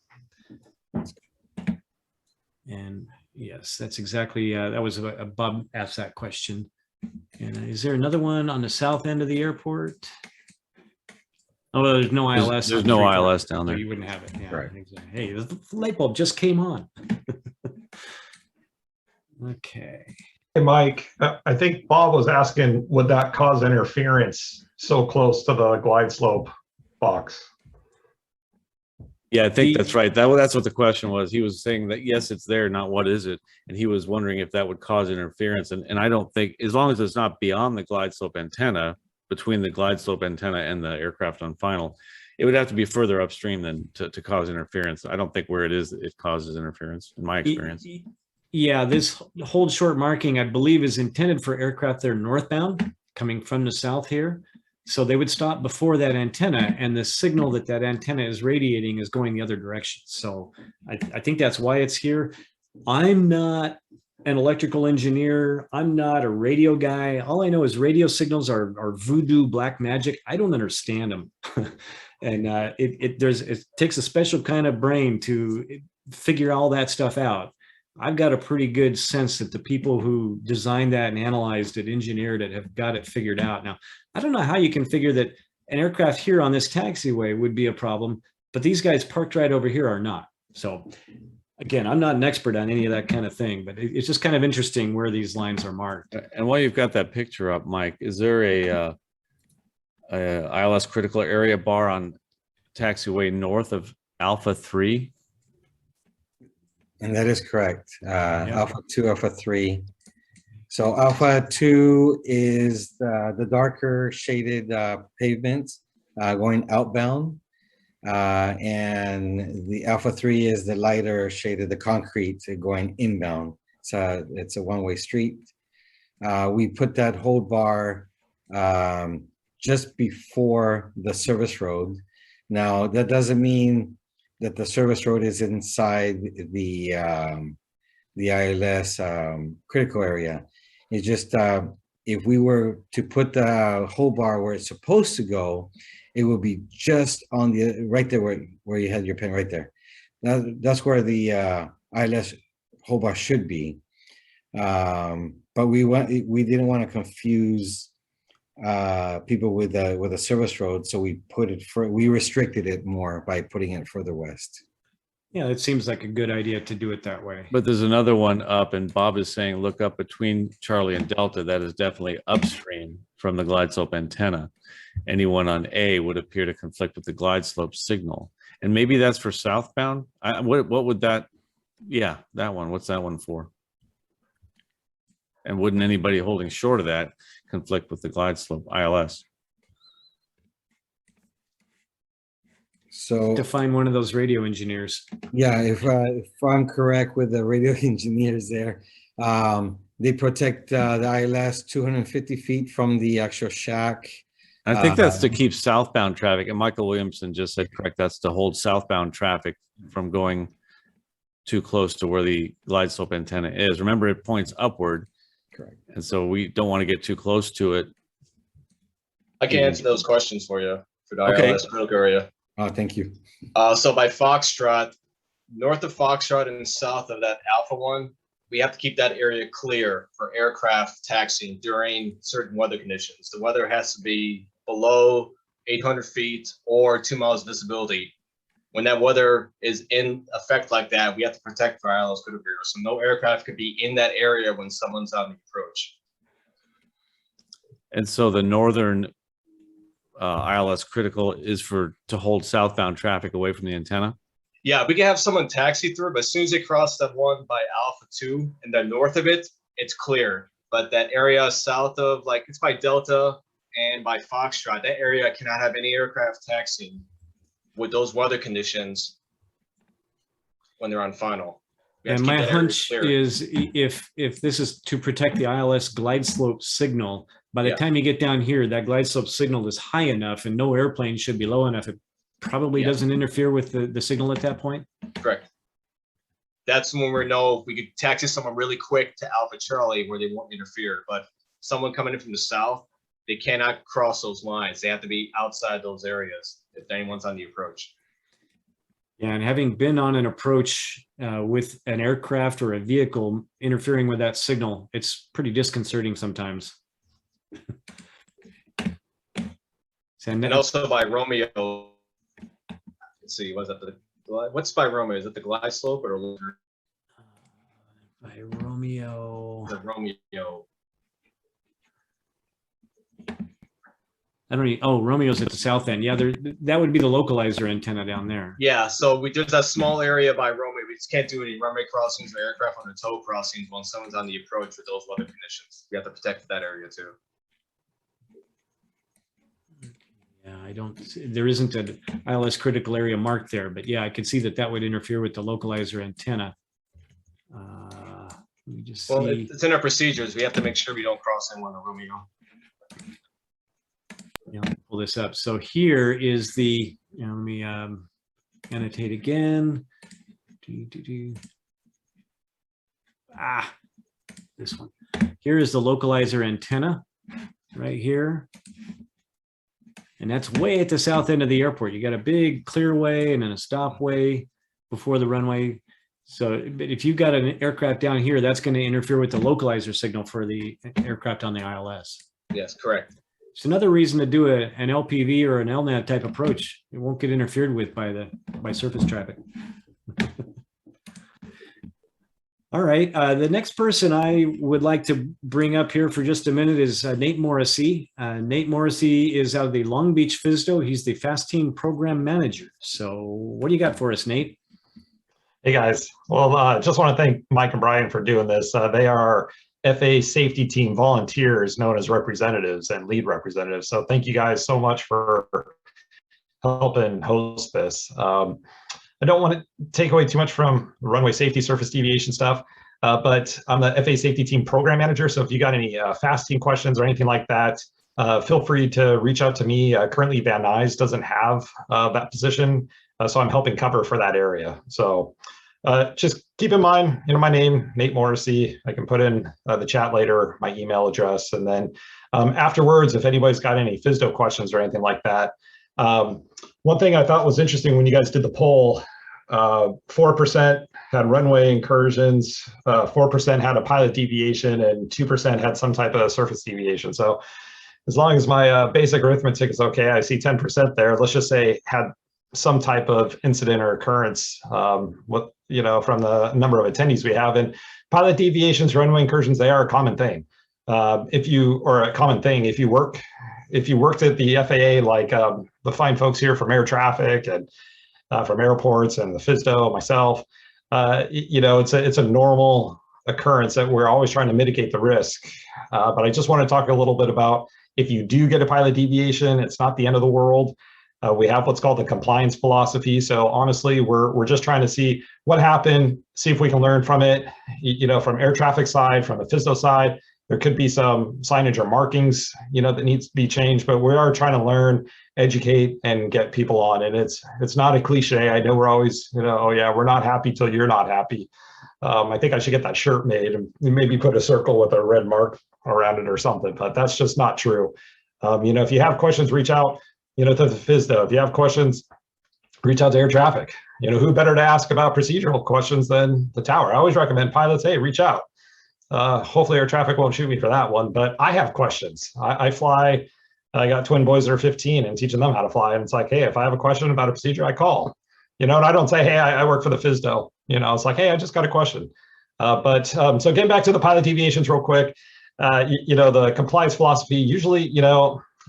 S1: And yes, that's exactly, that was Bob asked that question. And is there another one on the south end of the airport? Oh, well, there's no ILS.
S2: There's
S1: on
S2: no
S1: 340,
S2: ILS down
S1: so
S2: there.
S1: you wouldn't have it. Yeah,
S5: Right.
S1: exactly. Hey, the light bulb just came on. Okay.
S6: Hey, Mike, I think Bob was asking, would that cause interference so close to the glide slope box?
S2: Yeah, I think that's right. That's what the question was. He was saying that, yes, it's there, not what is it? And he was wondering if that would cause interference. And I don't think, as long as it's not beyond the glide slope antenna, between the glide slope antenna and the aircraft on final, it would have to be further upstream than to cause interference. I don't think where it is, it causes interference, in my experience.
S1: Yeah, this hold short marking, I believe, is intended for aircraft that are northbound, coming from the south here. So they would stop before that antenna, and the signal that antenna is radiating is going the other direction. So I think that's why it's here. I'm not an electrical engineer. I'm not a radio guy. All I know is radio signals are voodoo, black magic. I don't understand them. And it takes a special kind of brain to figure all that stuff out. I've got a pretty good sense that the people who designed that and analyzed it, engineered it, have got it figured out. Now, I don't know how you can figure that an aircraft here on this taxiway would be a problem, but these guys parked right over here are not. So again, I'm not an expert on any of that kind of thing, but it's just kind of interesting where these lines are marked.
S2: And while you've got that picture up, Mike, is there a ILS critical area bar on taxiway north of Alpha 3?
S5: And that is correct. Alpha 2, Alpha 3. So Alpha 2 is the darker shaded pavement going outbound. And the Alpha 3 is the lighter shaded, the concrete going inbound. So it's a one-way street. We put that hold bar just before the service road. Now, that doesn't mean that the service road is inside the ILS critical area. It's just if we were to put the hold bar where it's supposed to go, it would be just on the right there where you had your pen right there. That's where the ILS hold bar should be. But we didn't want to confuse people with a service road, so we restricted it more by putting it further west.
S1: Yeah, it seems like a good idea to do it that way.
S2: But there's another one up, and Bob is saying look up between Charlie and Delta. That is definitely upstream from the glide slope antenna. Anyone on A would appear to conflict with the glide slope signal, and maybe that's for southbound. What would that? Yeah, that one. What's that one for? And wouldn't anybody holding short of that conflict with the glide slope ILS?
S5: So
S1: To find one of those radio engineers.
S5: yeah, if I'm correct with the radio engineers there, they protect the ILS 250 feet from the actual shack.
S2: I think that's to keep southbound traffic. And Michael Williamson just said correct. That's to hold southbound traffic from going too close to where the glide slope antenna is. Remember, it points upward.
S5: Correct.
S2: And so we don't want to get too close to it.
S4: I can answer those questions for you for the
S2: Okay.
S4: ILS critical area.
S5: Oh, thank you.
S4: So by Foxtrot, north of Foxtrot and south of that Alpha one, we have to keep that area clear for aircraft taxiing during certain weather conditions. The weather has to be below 800 feet or 2 miles visibility. When that weather is in effect like that, we have to protect our ILS critical area. So no aircraft could be in that area when someone's on the approach.
S2: And so the northern ILS critical is to hold southbound traffic away from the antenna.
S4: Yeah, we can have someone taxi through, but as soon as they cross that one by Alpha 2 and then north of it, it's clear. But that area south of, like, it's by Delta and by Foxtrot, that area cannot have any aircraft taxiing with those weather conditions when they're on final. We have
S1: And
S4: to keep
S1: my
S4: that area
S1: hunch
S4: clear.
S1: is if this is to protect the ILS glide slope signal, by the
S4: Yeah.
S1: time you get down here, that glide slope signal is high enough and no airplane should be low enough. It probably
S4: Yeah.
S1: doesn't interfere with the signal at that point.
S4: Correct. That's when we know if we could taxi someone really quick to Alpha Charlie where they won't interfere. But someone coming in from the south, they cannot cross those lines. They have to be outside those areas if anyone's on the approach.
S1: Yeah, and having been on an approach with an aircraft or a vehicle interfering with that signal, it's pretty disconcerting sometimes. And
S4: And also by Romeo. Let's see, what's that? What's by Romeo? Is it the glide slope or
S1: by Romeo?
S4: the Romeo?
S1: I don't even, oh, Romeo's at the south end. Yeah, that would be the localizer antenna down there.
S4: Yeah, so there's that small area by Romeo. We just can't do any runway crossings or aircraft on the tow crossings when someone's on the approach with those weather conditions. We have to protect that area too.
S1: Yeah, there isn't an ILS critical area marked there, but yeah, I could see that would interfere with the localizer antenna. Let me just see.
S4: Well, it's in our procedures. We have to make sure we don't cross anyone on Romeo.
S1: Yeah, let me pull this up. So here is the, let me annotate again. This one. Here is the localizer antenna right here. And that's way at the south end of the airport. You got a big clearway and then a stopway before the runway. So but if you've got an aircraft down here, that's going to interfere with the localizer signal for the aircraft on the ILS.
S4: Yes, correct.
S1: It's another reason to do an LPV or an LNAV type approach. It won't get interfered with by surface traffic. All right, the next person I would like to bring up here for just a minute is Nate Morrissey. Nate Morrissey is out of the Long Beach FSDO. He's the Fast Team Program Manager. So what do you got for us, Nate?
S6: Hey guys, well, just want to thank Mike and Brian for doing this. They are FAA safety team volunteers known as representatives and lead representatives. So thank you guys so much for helping host this. I don't want to take away too much from runway safety, surface deviation stuff, but I'm the FAA safety team program manager. So if you got any fast team questions or anything like that, feel free to reach out to me. Currently Van Nuys doesn't have that position, so I'm helping cover for that area. So just keep in mind, my name, Nate Morrissey. I can put in the chat later, my email address. And then afterwards, if anybody's got any FSDO questions or anything like that. One thing I thought was interesting when you guys did the poll, 4% had runway incursions, 4% had a pilot deviation, and 2% had some type of surface deviation. So as long as my basic arithmetic is okay, I see 10% there. Let's just say had some type of incident or occurrence from the number of attendees we have. And pilot deviations, runway incursions, they are a common thing. If you worked at the FAA, like the fine folks here from air traffic and from airports and the FSDO, myself, it's a normal occurrence that we're always trying to mitigate the risk. But I just want to talk a little bit about if you do get a pilot deviation, it's not the end of the world. We have what's called the compliance philosophy. So honestly, we're just trying to see what happened, see if we can learn from it, from air traffic side, from the FSDO side. There could be some signage or markings, that needs to be changed, but we are trying to learn, educate, and get people on. And it's not a cliche. I know we're always, oh yeah, we're not happy till you're not happy. I think I should get that shirt made and maybe put a circle with a red mark around it or something, but that's just not true. If you have questions, reach out, to the FSDO. If you have questions, reach out to air traffic. Who better to ask about procedural questions than the tower? I always recommend pilots, hey, reach out. Hopefully air traffic won't shoot me for that one, but I have questions. I fly, I got twin boys that are 15 and teaching them how to fly. And it's like, hey, if I have a question about a procedure, I call, and I don't say, hey, I work for the FSDO. It's like, hey, I just got a question. So getting back to the pilot deviations real quick, the compliance philosophy, usually,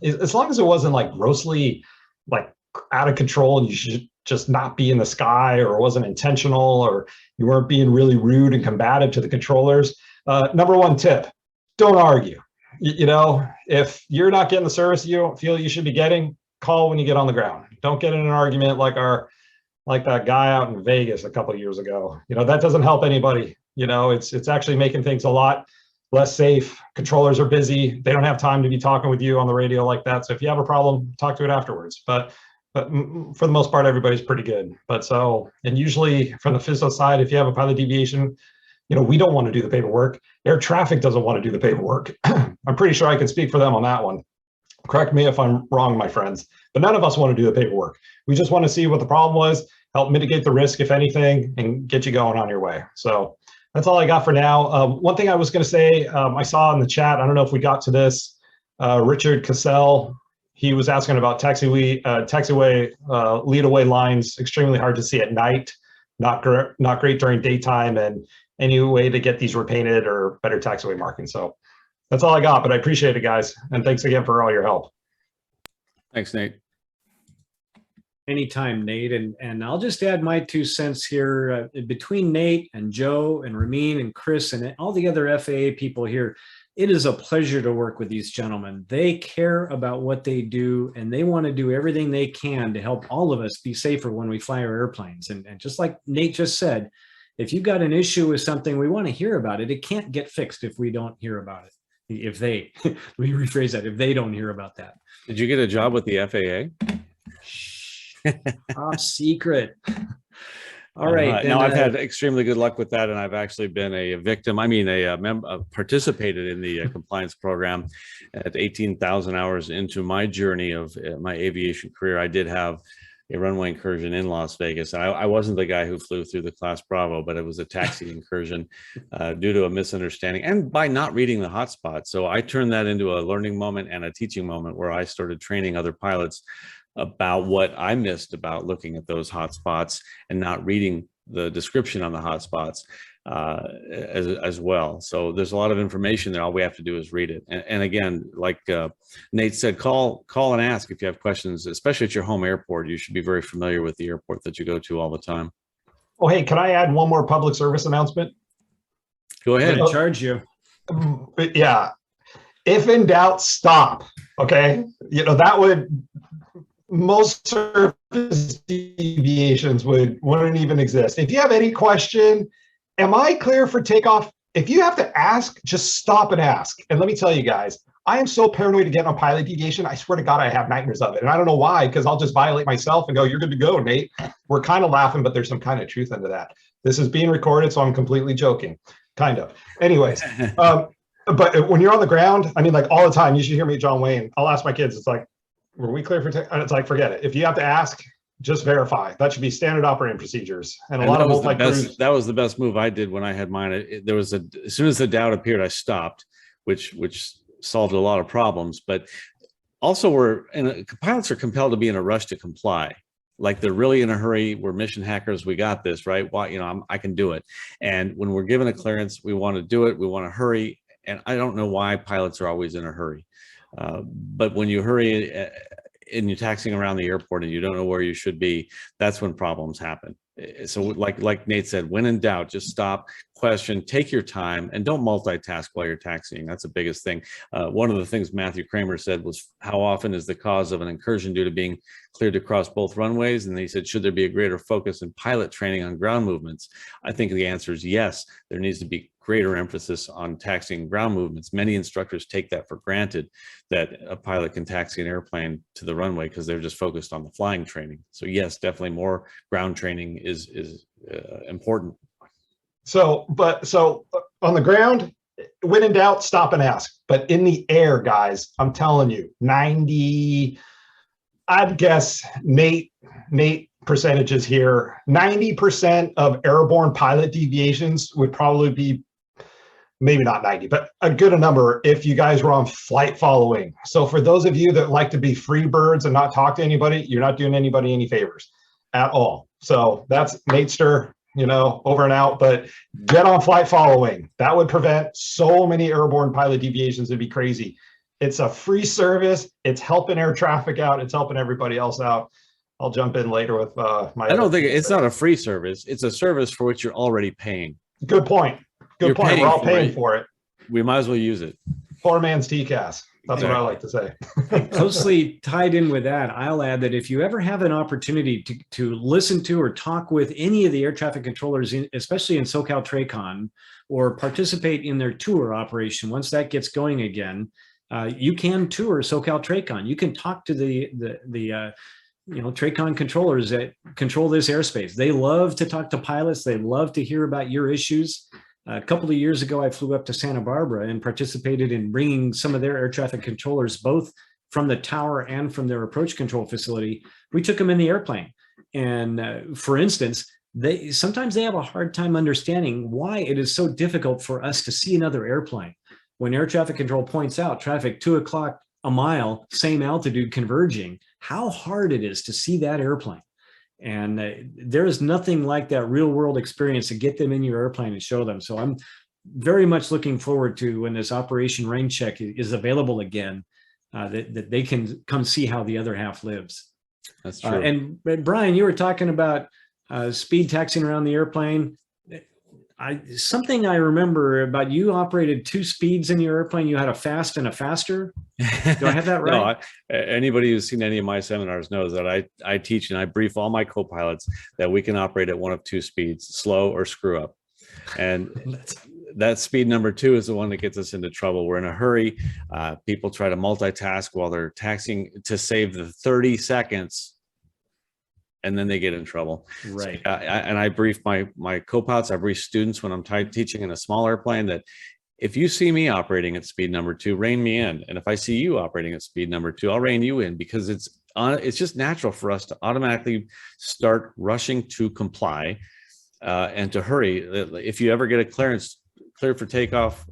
S6: as long as it wasn't like grossly like out of control and you should just not be in the sky, or it wasn't intentional, or you weren't being really rude and combative to the controllers. Number one tip, don't argue. If you're not getting the service you don't feel you should be getting, call when you get on the ground. Don't get in an argument like that guy out in Vegas a couple of years ago. That doesn't help anybody. It's actually making things a lot less safe. Controllers are busy. They don't have time to be talking with you on the radio like that. So if you have a problem, talk to it afterwards. But for the most part, everybody's pretty good. And usually from the FSDO side, if you have a pilot deviation, we don't want to do the paperwork. Air traffic doesn't want to do the paperwork. I'm pretty sure I can speak for them on that one. Correct me if I'm wrong, my friends, but none of us want to do the paperwork. We just want to see what the problem was, help mitigate the risk, if anything, and get you going on your way. So that's all I got for now. One thing I was going to say, I saw in the chat, I don't know if we got to this, Richard Cassell he was asking about taxiway lead away lines, extremely hard to see at night, not great during daytime, and any way to get these repainted or better taxiway markings. So that's all I got, but I appreciate it, guys. And thanks again for all your help.
S2: Thanks, Nate.
S1: Anytime, Nate. And I'll just add my 2 cents here. Between Nate and Joe and Ramin and Chris and all the other FAA people here, it is a pleasure to work with these gentlemen. They care about what they do, and they want to do everything they can to help all of us be safer when we fly our airplanes. And just like Nate just said, if you've got an issue with something, we want to hear about it. It can't get fixed if we don't hear about it. If they, let me rephrase that, if they don't hear about that.
S2: Did you get a job with the FAA?
S1: Top secret. All right.
S2: Now I've had extremely good luck with that, and I've actually been a victim. I mean, participated in the compliance program at 18,000 hours into my journey of my aviation career. I did have a runway incursion in Las Vegas. I wasn't the guy who flew through the Class Bravo, but it was a taxi incursion due to a misunderstanding and by not reading the hotspot. So I turned that into a learning moment and a teaching moment where I started training other pilots about what I missed about looking at those hotspots and not reading the description on the hotspots as well. So there's a lot of information there. All we have to do is read it. And again, like Nate said, call and ask if you have questions, especially at your home airport. You should be very familiar with the airport that you go to all the time.
S6: Oh, hey, can I add one more public service announcement?
S2: Go ahead.
S1: I'm gonna charge you.
S6: Yeah. If in doubt, stop. Okay. You know, that would, most service deviations wouldn't even exist. If you have any question, am I clear for takeoff? If you have to ask, just stop and ask. And let me tell you guys, I am so paranoid to get on pilot deviation. I swear to God, I have nightmares of it. And I don't know why, because I'll just violate myself and go, you're good to go, Nate. We're kind of laughing, but there's some kind of truth into that. This is being recorded, so I'm completely joking, kind of. Anyways, but when you're on the ground, I mean, like all the time, you should hear me, John Wayne. I'll ask my kids, it's like, were we clear for and it's like, forget it. If you have to ask, just verify. That should be standard operating procedures. And a lot of multi-crews.
S2: That was the best move I did when I had mine. There was as soon as the doubt appeared, I stopped, which solved a lot of problems. But also pilots are compelled to be in a rush to comply. Like they're really in a hurry. We're mission hackers. We got this, right? Well, I can do it. And when we're given a clearance, we want to do it. We want to hurry. And I don't know why pilots are always in a hurry. But when you hurry and you're taxiing around the airport and you don't know where you should be, that's when problems happen. So like Nate said, when in doubt, just stop, question, take your time, and don't multitask while you're taxiing. That's the biggest thing. One of the things Matthew Kramer said was, how often is the cause of an incursion due to being cleared to cross both runways? And he said, should there be a greater focus in pilot training on ground movements? I think the answer is yes. There needs to be greater emphasis on taxiing ground movements. Many instructors take that for granted, that a pilot can taxi an airplane to the runway because they're just focused on the flying training. So yes, definitely more ground training is important. So
S6: on the ground, when in doubt, stop and ask. But in the air, guys, I'm telling you, 90, I'd guess Nate percentages here, 90% of airborne pilot deviations would probably be, maybe not 90, but a good number if you guys were on flight following. So for those of you that like to be free birds and not talk to anybody, you're not doing anybody any favors at all. So that's Natester, over and out, but get on flight following. That would prevent so many airborne pilot deviations. It'd be crazy. It's a free service. It's helping air traffic out. It's helping everybody else out. I'll jump in later with my.
S2: I don't think it's not a free service. It's a service for which you're already paying.
S6: Good point. Good point. We're all paying for it.
S2: We might as well use it.
S6: Poor man's TCAS. That's what I like to say.
S1: Closely tied in with that, I'll add that if you ever have an opportunity to listen to or talk with any of the air traffic controllers, especially in SoCal TRACON, or participate in their tour operation, once that gets going again, you can tour SoCal TRACON. You can talk to the TRACON controllers that control this airspace. They love to talk to pilots. They love to hear about your issues. A couple of years ago, I flew up to Santa Barbara and participated in bringing some of their air traffic controllers, both from the tower and from their approach control facility. We took them in the airplane. And for instance, sometimes they have a hard time understanding why it is so difficult for us to see another airplane. When air traffic control points out traffic 2 o'clock a mile, same altitude converging, how hard it is to see that airplane. And there is nothing like that real world experience to get them in your airplane and show them. So I'm very much looking forward to when this Operation Rain Check is available again, that they can come see how the other half lives.
S2: That's true.
S1: And Brian, you were talking about speed taxiing around the airplane. Something I remember about, you operated 2 speeds in your airplane. You had a fast and a faster. Do I have that right?
S2: No, anybody who's seen any of my seminars knows that I teach and I brief all my co-pilots that we can operate at one of 2 speeds, slow or screw up. And that speed number 2 is the one that gets us into trouble. We're in a hurry. People try to multitask while they're taxiing to save the 30 seconds. And then they get in trouble.
S1: Right.
S2: So, and I brief my co-pilots, I brief students when I'm teaching in a small airplane that if you see me operating at speed number 2, rein me in. And if I see you operating at speed number 2, I'll rein you in, because it's just natural for us to automatically start rushing to comply and to hurry. If you ever get a clearance, clear for takeoff,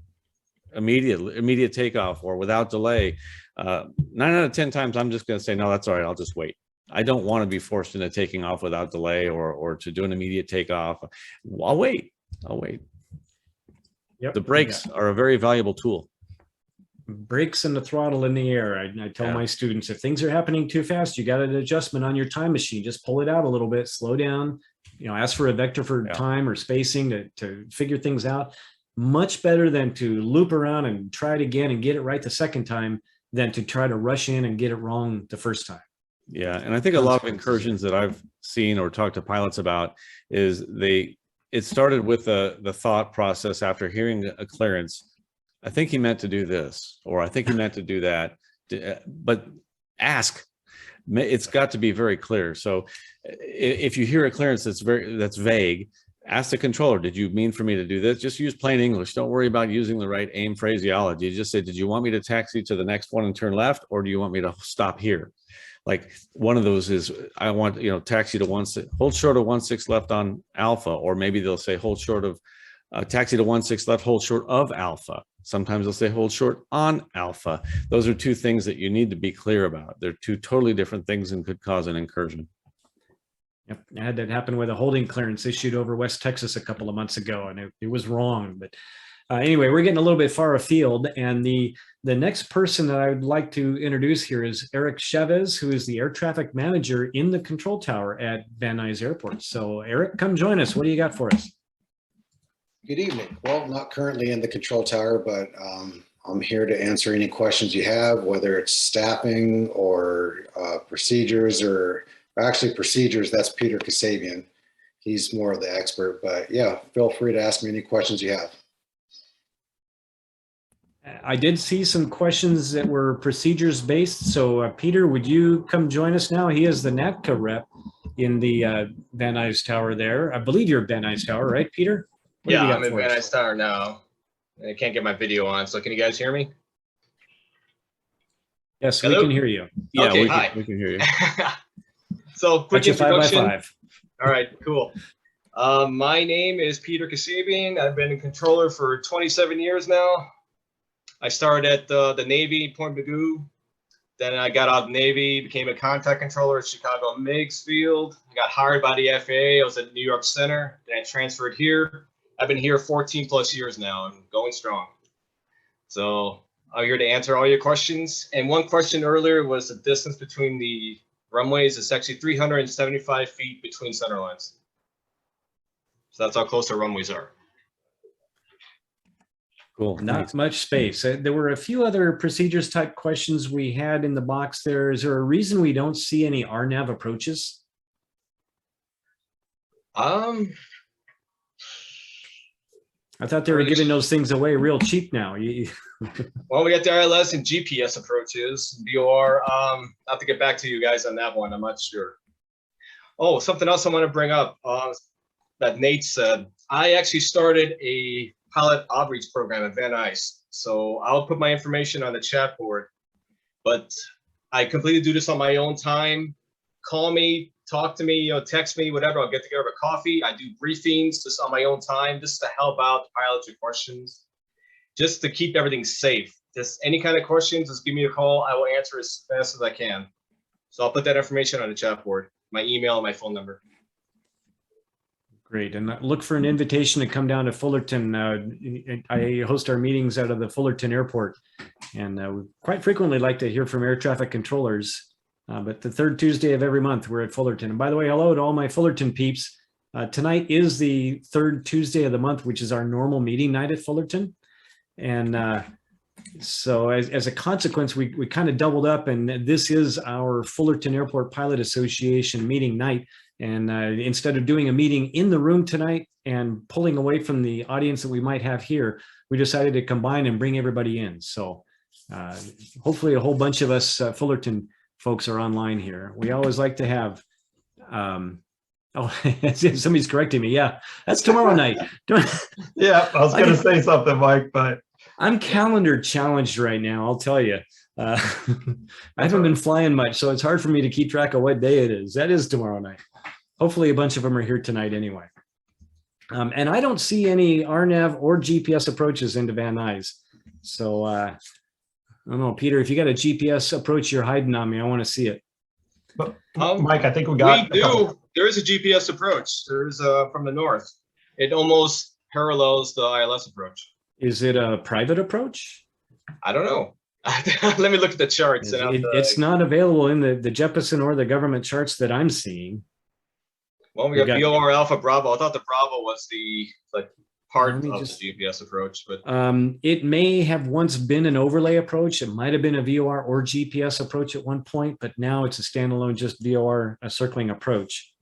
S2: immediate takeoff or without delay, 9 out of 10 times I'm just going to say, no, that's all right, I'll just wait. I don't want to be forced into taking off without delay or to do an immediate takeoff. I'll wait.
S1: Yep.
S2: The brakes are a very valuable tool.
S1: Brakes and the throttle in the air. I tell my students, if things are happening too fast, you got an adjustment on your time machine. Just pull it out a little bit, slow down, ask for a vector for time or spacing to figure things out. Much better than to loop around and try it again and get it right the second time than to try to rush in and get it wrong the first time.
S2: Yeah, and I think a lot of incursions that I've seen or talked to pilots about is it started with the thought process after hearing a clearance. I think he meant to do this, or I think he meant to do that. But ask. It's got to be very clear. So if you hear a clearance that's vague, ask the controller, did you mean for me to do this? Just use plain English. Don't worry about using the right AIM phraseology. Just say, did you want me to taxi to the next one and turn left, or do you want me to stop here? Like one of those is, I want, taxi to 16, hold short of 16 left on alpha, or maybe they'll say hold short of taxi to 16 left, hold short of alpha. Sometimes they'll say hold short on alpha. Those are 2 things that you need to be clear about. They're 2 totally different things and could cause an incursion.
S1: Yep, I had that happen with a holding clearance issued over West Texas a couple of months ago, and it was wrong. But anyway, we're getting a little bit far afield, and the next person that I would like to introduce here is Eric Chavez, who is the air traffic manager in the control tower at Van Nuys Airport. So Eric, come join us. What do you got for us?
S7: Good evening. Well, not currently in the control tower, but I'm here to answer any questions you have, whether it's staffing or procedures, or actually procedures. That's Peter Kasabian. He's more of the expert, but yeah, feel free to ask me any questions you have.
S1: I did see some questions that were procedures based. So Peter, would you come join us now? He is the NATCA rep in the Van Nuys Tower there. I believe you're Van Nuys Tower, right, Peter?
S4: Yeah, I'm in Van Nuys Tower now. I can't get my video on, so can you guys hear me?
S1: Yes,
S4: Hello?
S1: we can hear you.
S2: Yeah,
S4: Okay,
S2: we can hear you.
S4: So quick introduction.
S1: 5x5.
S4: All right, cool. My name is Peter Kasabian. I've been a controller for 27 years now. I started at the Navy, Point Mugu. Then I got out of the Navy, became a contact controller at Chicago MIGS Field. I got hired by the FAA. I was at New York Center. Then I transferred here. I've been here 14 plus years now and going strong. So I'm here to answer all your questions. And one question earlier was the distance between the runways. It's actually 375 feet between center lines. So that's how close our runways are.
S2: Cool.
S1: Not much space. There were a few other procedures type questions we had in the box there. Is there a reason we don't see any RNAV approaches? I thought they were giving those things away real cheap now.
S4: Well, we got the ILS and GPS approaches, VOR. I'll have to get back to you guys on that one. I'm not sure. Oh, something else I want to bring up that Nate said. I actually started a pilot outreach program at Van Nuys. So I'll put my information on the chat board, but I completely do this on my own time. Call me, talk to me, text me, whatever. I'll get together a coffee. I do briefings just on my own time, just to help out the pilots with questions, just to keep everything safe. just any kind of questions, just give me a call. I will answer as fast as I can. So I'll put that information on the chat board, my email and my phone number.
S1: Great. And look for an invitation to come down to Fullerton. I host our meetings out of the Fullerton Airport, and we quite frequently like to hear from air traffic controllers. But the third Tuesday of every month, we're at Fullerton. And by the way, hello to all my Fullerton peeps. Tonight is the third Tuesday of the month, which is our normal meeting night at Fullerton. And so as a consequence, we kind of doubled up, and this is our Fullerton Airport Pilot Association meeting night. And instead of doing a meeting in the room tonight and pulling away from the audience that we might have here, we decided to combine and bring everybody in. So hopefully a whole bunch of us Fullerton folks are online here. We always like to have, somebody's correcting me. Yeah, that's tomorrow night.
S6: Yeah, I was going to say something, Mike, but
S1: I'm calendar challenged right now, I'll tell you. I haven't been flying much, so it's hard for me to keep track of what day it is. That is tomorrow night. Hopefully a bunch of them are here tonight anyway. And I don't see any RNAV or GPS approaches into Van Nuys. So I don't know, Peter, if you got a GPS approach you're hiding on me, I want to see it.
S6: But, Mike, I think we got.
S4: We do. There is a GPS approach. There's from the north. It almost parallels the ILS approach.
S1: Is it a private approach?
S4: I don't know. Let me look at the charts.
S1: It's not available in the Jeppesen or the government charts that I'm seeing.
S4: Well, we got VOR Alpha Bravo. I thought the Bravo was the part of the GPS approach, but
S1: it may have once been an overlay approach. It might have been a VOR or GPS approach at one point, but now it's a standalone just VOR circling approach.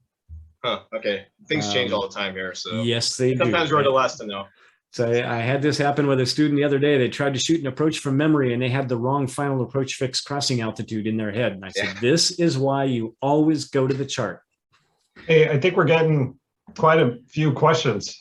S4: Huh. Okay. Things change all the time here, so
S1: yes, they do.
S4: Sometimes we're the last to know.
S1: So I had this happen with a student the other day. They tried to shoot an approach from memory, and they had the wrong final approach fixed crossing altitude in their head. And I said, this is why you always go to the chart.
S6: Hey, I think we're getting quite a few questions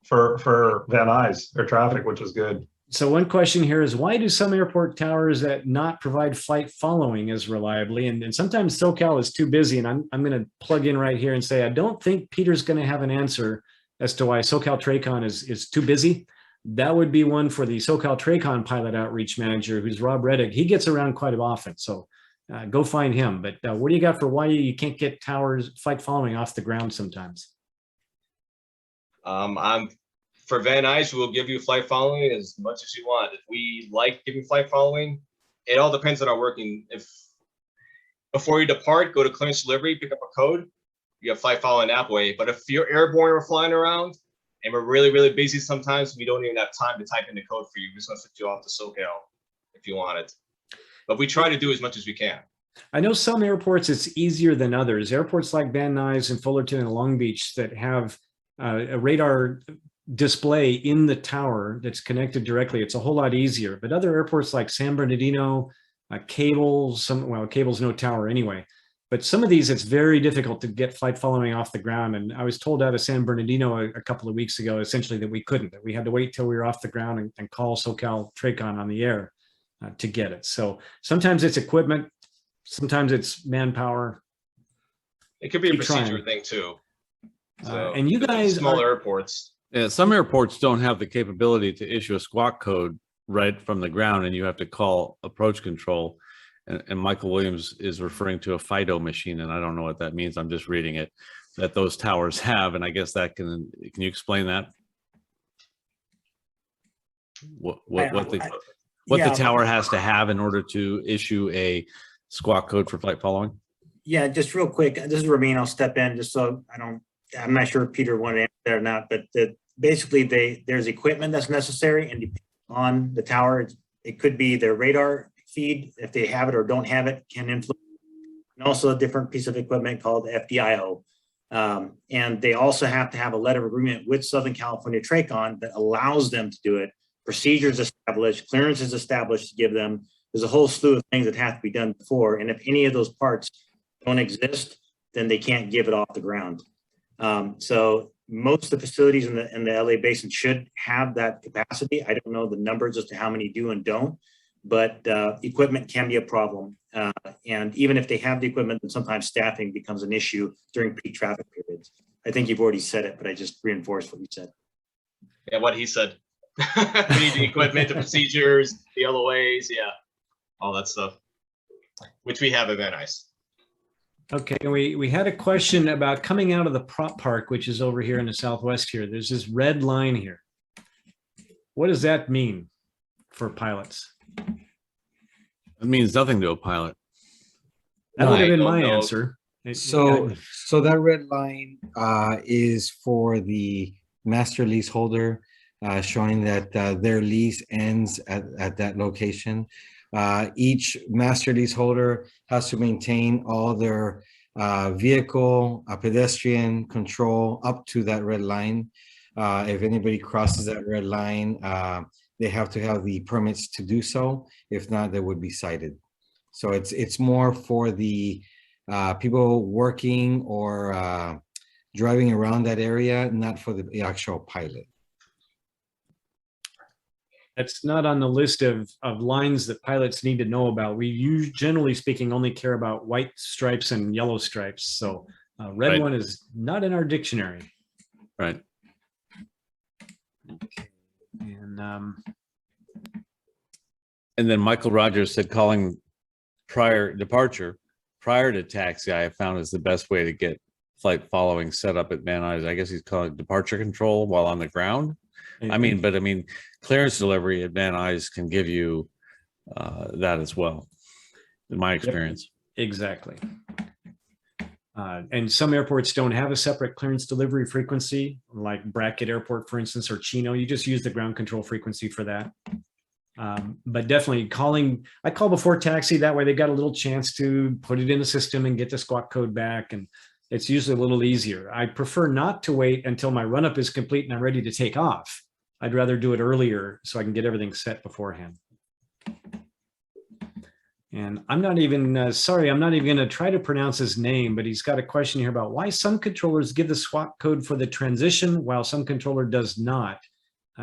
S6: for Van Nuys air traffic, which is good.
S1: So one question here is, why do some airport towers that not provide flight following as reliably? And sometimes SoCal is too busy, and I'm going to plug in right here and say, I don't think Peter's going to have an answer as to why SoCal TRACON is too busy. That would be one for the SoCal TRACON pilot outreach manager, who's Rob Reddick. He gets around quite often, so go find him. But what do you got for why you can't get towers flight following off the ground sometimes?
S4: For Van Nuys, we'll give you flight following as much as you want. If we like giving flight following, it all depends on our working. If before you depart, go to clearance delivery, pick up a code, you have flight following that way. But if you're airborne or flying around and we're really, really busy, sometimes we don't even have time to type in the code for you. We're just going to switch you off to SoCal if you want it. But we try to do as much as we can.
S1: I know some airports, it's easier than others. Airports like Van Nuys and Fullerton and Long Beach that have a radar display in the tower that's connected directly, it's a whole lot easier. But other airports like San Bernardino, Cable's no tower anyway. But some of these, it's very difficult to get flight following off the ground. And I was told out of San Bernardino a couple of weeks ago, essentially, that we couldn't, that we had to wait till we were off the ground and call SoCal TRACON on the air to get it. So sometimes it's equipment, sometimes it's manpower.
S4: It could be a procedure thing too. So,
S1: and you guys,
S4: smaller airports.
S2: Yeah, some airports don't have the capability to issue a squawk code right from the ground, and you have to call approach control. And Michael Williams is referring to a FIDO machine, and I don't know what that means. I'm just reading it, that those towers have, and I guess that can you explain that? What the tower has to have in order to issue a squawk code for flight following?
S3: Yeah, just real quick. This is Ramin. I'll step in just so I'm not sure if Peter wanted to answer that or not, but basically there's equipment that's necessary, and depending on the tower, it could be their radar feed, if they have it or don't have it, can influence, and also a different piece of equipment called FDIO. And they also have to have a letter of agreement with Southern California TRACON that allows them to do it. Procedures established, clearances established to give them. There's a whole slew of things that have to be done before. And if any of those parts don't exist, then they can't give it off the ground. So most of the facilities in the LA basin should have that capacity. I don't know the numbers as to how many do and don't, but equipment can be a problem. And even if they have the equipment, then sometimes staffing becomes an issue during peak traffic periods. I think you've already said it, but I just reinforced what you said.
S4: Yeah, what he said. We need the equipment, the procedures, the LOAs, yeah, all that stuff, which we have at Van Nuys.
S1: Okay, we had a question about coming out of the prop park, which is over here in the southwest here. There's this red line here. What does that mean for pilots?
S2: It means nothing to a pilot.
S1: That would have
S4: I
S1: been
S4: don't
S1: my
S4: know.
S1: answer.
S5: So that red line is for the master lease holder, showing that their lease ends at that location. Each master lease holder has to maintain all their vehicle, pedestrian control up to that red line. If anybody crosses that red line, they have to have the permits to do so. If not, they would be cited. So it's more for the people working or driving around that area, not for the actual pilot.
S1: That's not on the list of lines that pilots need to know about. We generally speaking only care about white stripes and yellow stripes. So red
S2: Right.
S1: one is not in our dictionary.
S2: Right.
S1: Okay.
S2: And then Michael Rogers said calling departure prior to taxi, I have found is the best way to get flight following set up at Van Nuys. I guess he's calling departure control while on the ground. I mean, clearance delivery at Van Nuys can give you that as well, in my experience.
S1: Exactly. And some airports don't have a separate clearance delivery frequency, like Brackett Airport, for instance, or Chino. You just use the ground control frequency for that. But definitely I call before taxi. That way they got a little chance to put it in the system and get the squawk code back. And it's usually a little easier. I prefer not to wait until my run up is complete and I'm ready to take off. I'd rather do it earlier so I can get everything set beforehand. And I'm not even, sorry, I'm not even going to try to pronounce his name, but he's got a question here about why some controllers give the squawk code for the transition while some controller does not,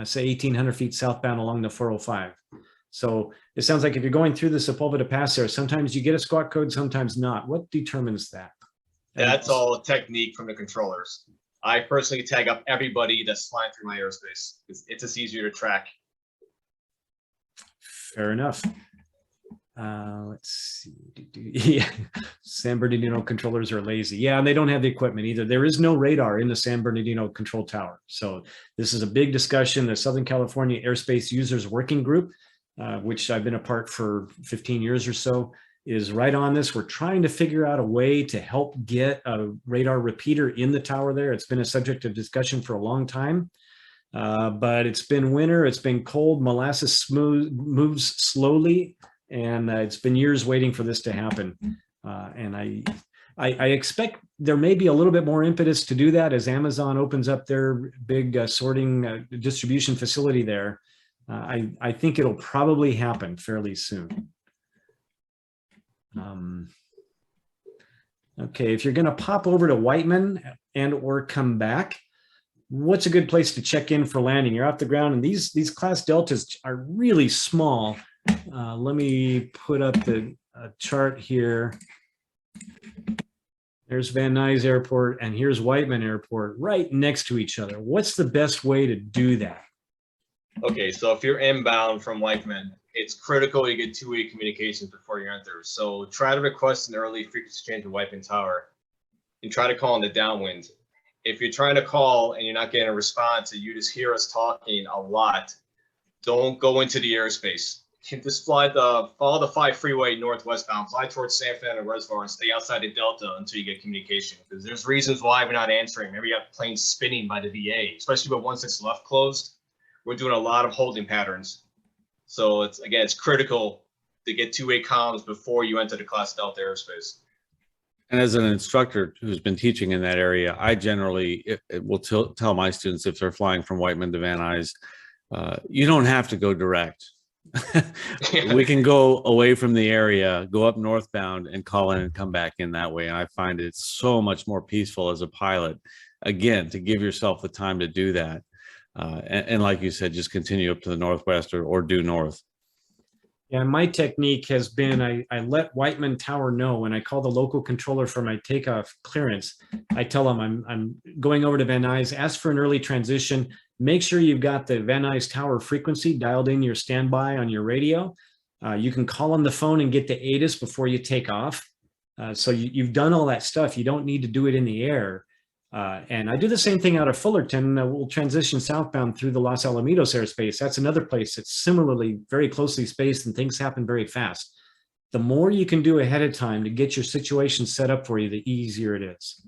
S1: say 1,800 feet southbound along the 405. So it sounds like if you're going through the Sepulveda Pass there, sometimes you get a squawk code, sometimes not. What determines that?
S4: That's all a technique from the controllers. I personally tag up everybody that's flying through my airspace because it's just easier to track.
S1: Fair enough. Let's see. Yeah. San Bernardino controllers are lazy. Yeah, and they don't have the equipment either. There is no radar in the San Bernardino control tower. So this is a big discussion. The Southern California Airspace Users Working Group, which I've been a part for 15 years or so, is right on this. We're trying to figure out a way to help get a radar repeater in the tower there. It's been a subject of discussion for a long time, but it's been winter, it's been cold, molasses moves slowly, and it's been years waiting for this to happen. And I expect there may be a little bit more impetus to do that as Amazon opens up their big sorting distribution facility there. I think it'll probably happen fairly soon. Okay, if you're going to pop over to Whiteman and or come back, what's a good place to check in for landing? You're off the ground, and these class deltas are really small. Let me put up the chart here. There's Van Nuys Airport, and here's Whiteman Airport right next to each other. What's the best way to do that?
S4: Okay, so if you're inbound from Whiteman, it's critical you get two-way communications before you enter. So try to request an early frequency change at Whiteman Tower and try to call in the downwind. If you're trying to call and you're not getting a response and you just hear us talking a lot, don't go into the airspace. Just follow the 5 freeway northwestbound, fly towards San Fernando Reservoir and stay outside the Delta until you get communication. Because there's reasons why we're not answering. Maybe you have planes spinning by the VA, especially with 16 left closed. We're doing a lot of holding patterns. So it's critical to get two-way comms before you enter the Class Delta airspace.
S2: And as an instructor who's been teaching in that area, I generally will tell my students if they're flying from Whiteman to Van Nuys, you don't have to go direct. We can go away from the area, go up northbound and call in and come back in that way. And I find it so much more peaceful as a pilot, again, to give yourself the time to do that. And like you said, just continue up to the northwest or due north.
S1: Yeah, my technique has been I let Whiteman Tower know when I call the local controller for my takeoff clearance. I tell them I'm going over to Van Nuys, ask for an early transition. make sure you've got the Van Nuys tower frequency dialed in your standby on your radio. You can call on the phone and get to Atis before you take off. So you've done all that stuff. You don't need to do it in the air. And I do the same thing out of Fullerton. We'll transition southbound through the Los Alamitos airspace. That's another place that's similarly very closely spaced and things happen very fast. The more you can do ahead of time to get your situation set up for you, the easier it is.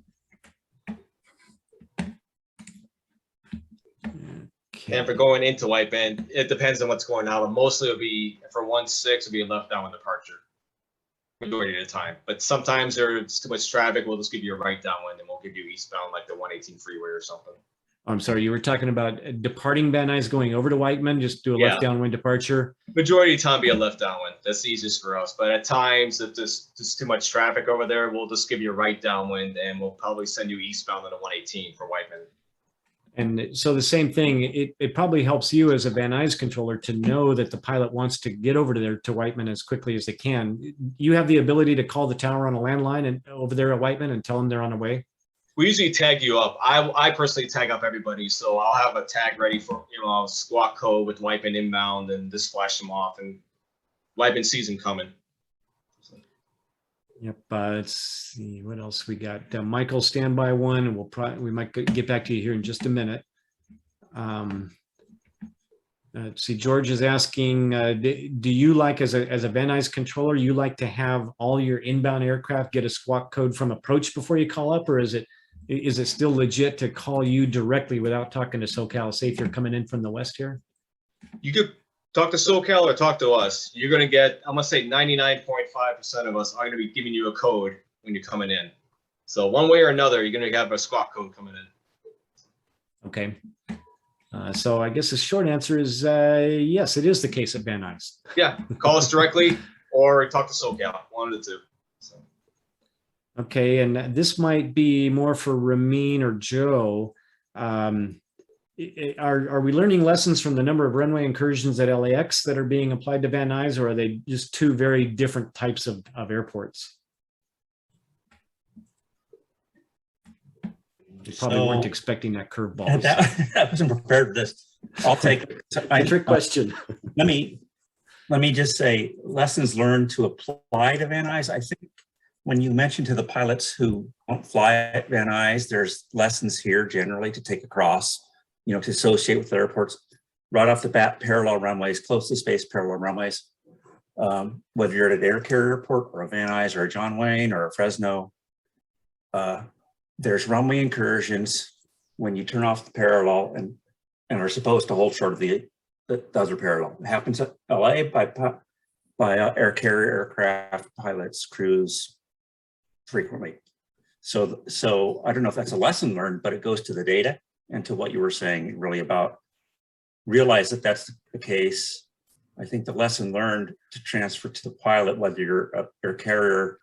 S1: Okay.
S4: And for going into white band, it depends on what's going on, but mostly it'll be for 1-6, it'll be left downwind departure majority of the time. But sometimes there's too much traffic, we'll just give you a right downwind and we'll give you eastbound like the 118 freeway or something.
S1: I'm sorry, you were talking about departing Van Nuys going over to Whiteman, just do a left downwind departure?
S4: Majority of the time be a left downwind. That's the easiest for us. But at times, if there's just too much traffic over there, we'll just give you a right downwind and we'll probably send you eastbound on the 118 for Whiteman.
S1: And so the same thing, it probably helps you as a Van Nuys controller to know that the pilot wants to get over to Whiteman as quickly as they can. You have the ability to call the tower on a landline and over there at Whiteman and tell them they're on the way?
S4: We usually tag you up. I personally tag up everybody. So I'll have a tag ready for, a squawk code with Whiteman inbound and just flash them off and Whiteman season coming.
S1: Yep. Let's see what else we got. Michael, standby one, and we might get back to you here in just a minute. Let's see. George is asking, do you like, as a Van Nuys controller, you like to have all your inbound aircraft get a squawk code from approach before you call up, or is it still legit to call you directly without talking to SoCal? Say if you're coming in from the west here.
S4: You could talk to SoCal or talk to us. You're going to get, I'm going to say 99.5% of us are going to be giving you a code when you're coming in. So one way or another, you're going to have a squawk code coming in.
S1: Okay. So I guess the short answer is yes, it is the case at Van Nuys.
S4: Yeah, call us directly or talk to SoCal, one of the two. So.
S1: Okay, and this might be more for Ramin or Joe. Are we learning lessons from the number of runway incursions at LAX that are being applied to Van Nuys, or are they just two very different types of airports? You probably weren't expecting that curveball.
S8: I wasn't prepared for this. I'll take it.
S1: Trick question.
S8: Let me just say, lessons learned to apply to Van Nuys. I think when you mentioned to the pilots who don't fly at Van Nuys, there's lessons here generally to take across, to associate with the airports. Right off the bat, parallel runways, closely spaced parallel runways. Whether you're at an air carrier airport or a Van Nuys or a John Wayne or a Fresno, there's runway incursions when you turn off the parallel and are supposed to hold short of the other parallel. It happens at LA by air carrier aircraft pilots, crews frequently. So I don't know if that's a lesson learned, but it goes to the data and to what you were saying really about realize that that's the case. I think the lesson learned to transfer to the pilot, whether you're a air carrier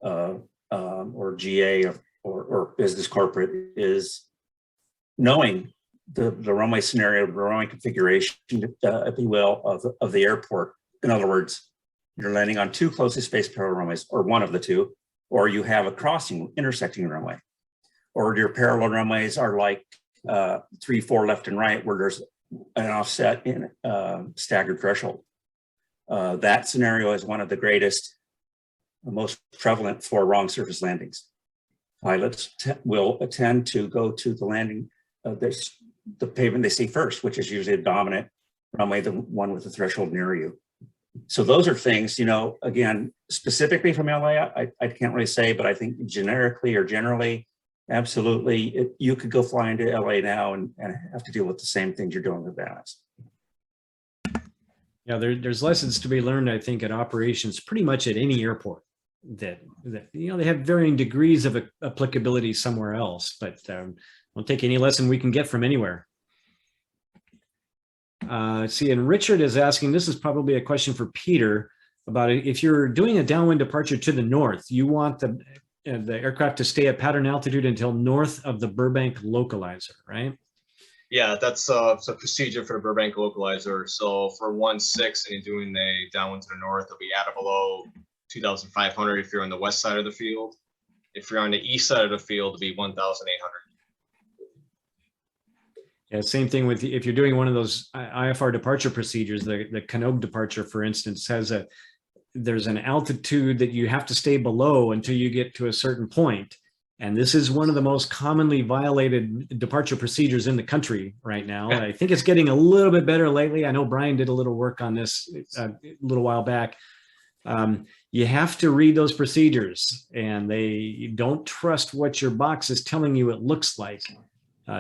S8: or GA or business corporate, is knowing the runway scenario, the runway configuration, if you will, of the airport. In other words, you're landing on two closely spaced parallel runways, or one of the two, or you have a crossing, intersecting runway, or your parallel runways are like 3, 4 left and right, where there's an offset in staggered threshold. That scenario is one of the greatest, most prevalent for wrong surface landings. Pilots will tend to go to the landing, the pavement they see first, which is usually a dominant runway, the one with the threshold near you. So those are things, again, specifically from LA, I can't really say, but I think generically or generally, absolutely, you could go fly into LA now and have to deal with the same things you're doing with Van Nuys.
S1: Yeah, there's lessons to be learned, I think, at operations pretty much at any airport that they have varying degrees of applicability somewhere else, but we'll take any lesson we can get from anywhere. See, and Richard is asking, this is probably a question for Peter, about if you're doing a downwind departure to the north, you want the aircraft to stay at pattern altitude until north of the Burbank localizer, right?
S4: Yeah, that's a procedure for the Burbank localizer. So for 1-6 and you're doing a downwind to the north, it'll be at or below 2,500 if you're on the west side of the field. If you're on the east side of the field, it'll be 1,800.
S1: Yeah, same thing with if you're doing one of those IFR departure procedures, the Canogue departure, for instance, there's an altitude that you have to stay below until you get to a certain point. And this is one of the most commonly violated departure procedures in the country right now. I think it's getting a little bit better lately. I know Brian did a little work on this a little while back. You have to read those procedures, and you don't trust what your box is telling you it looks like.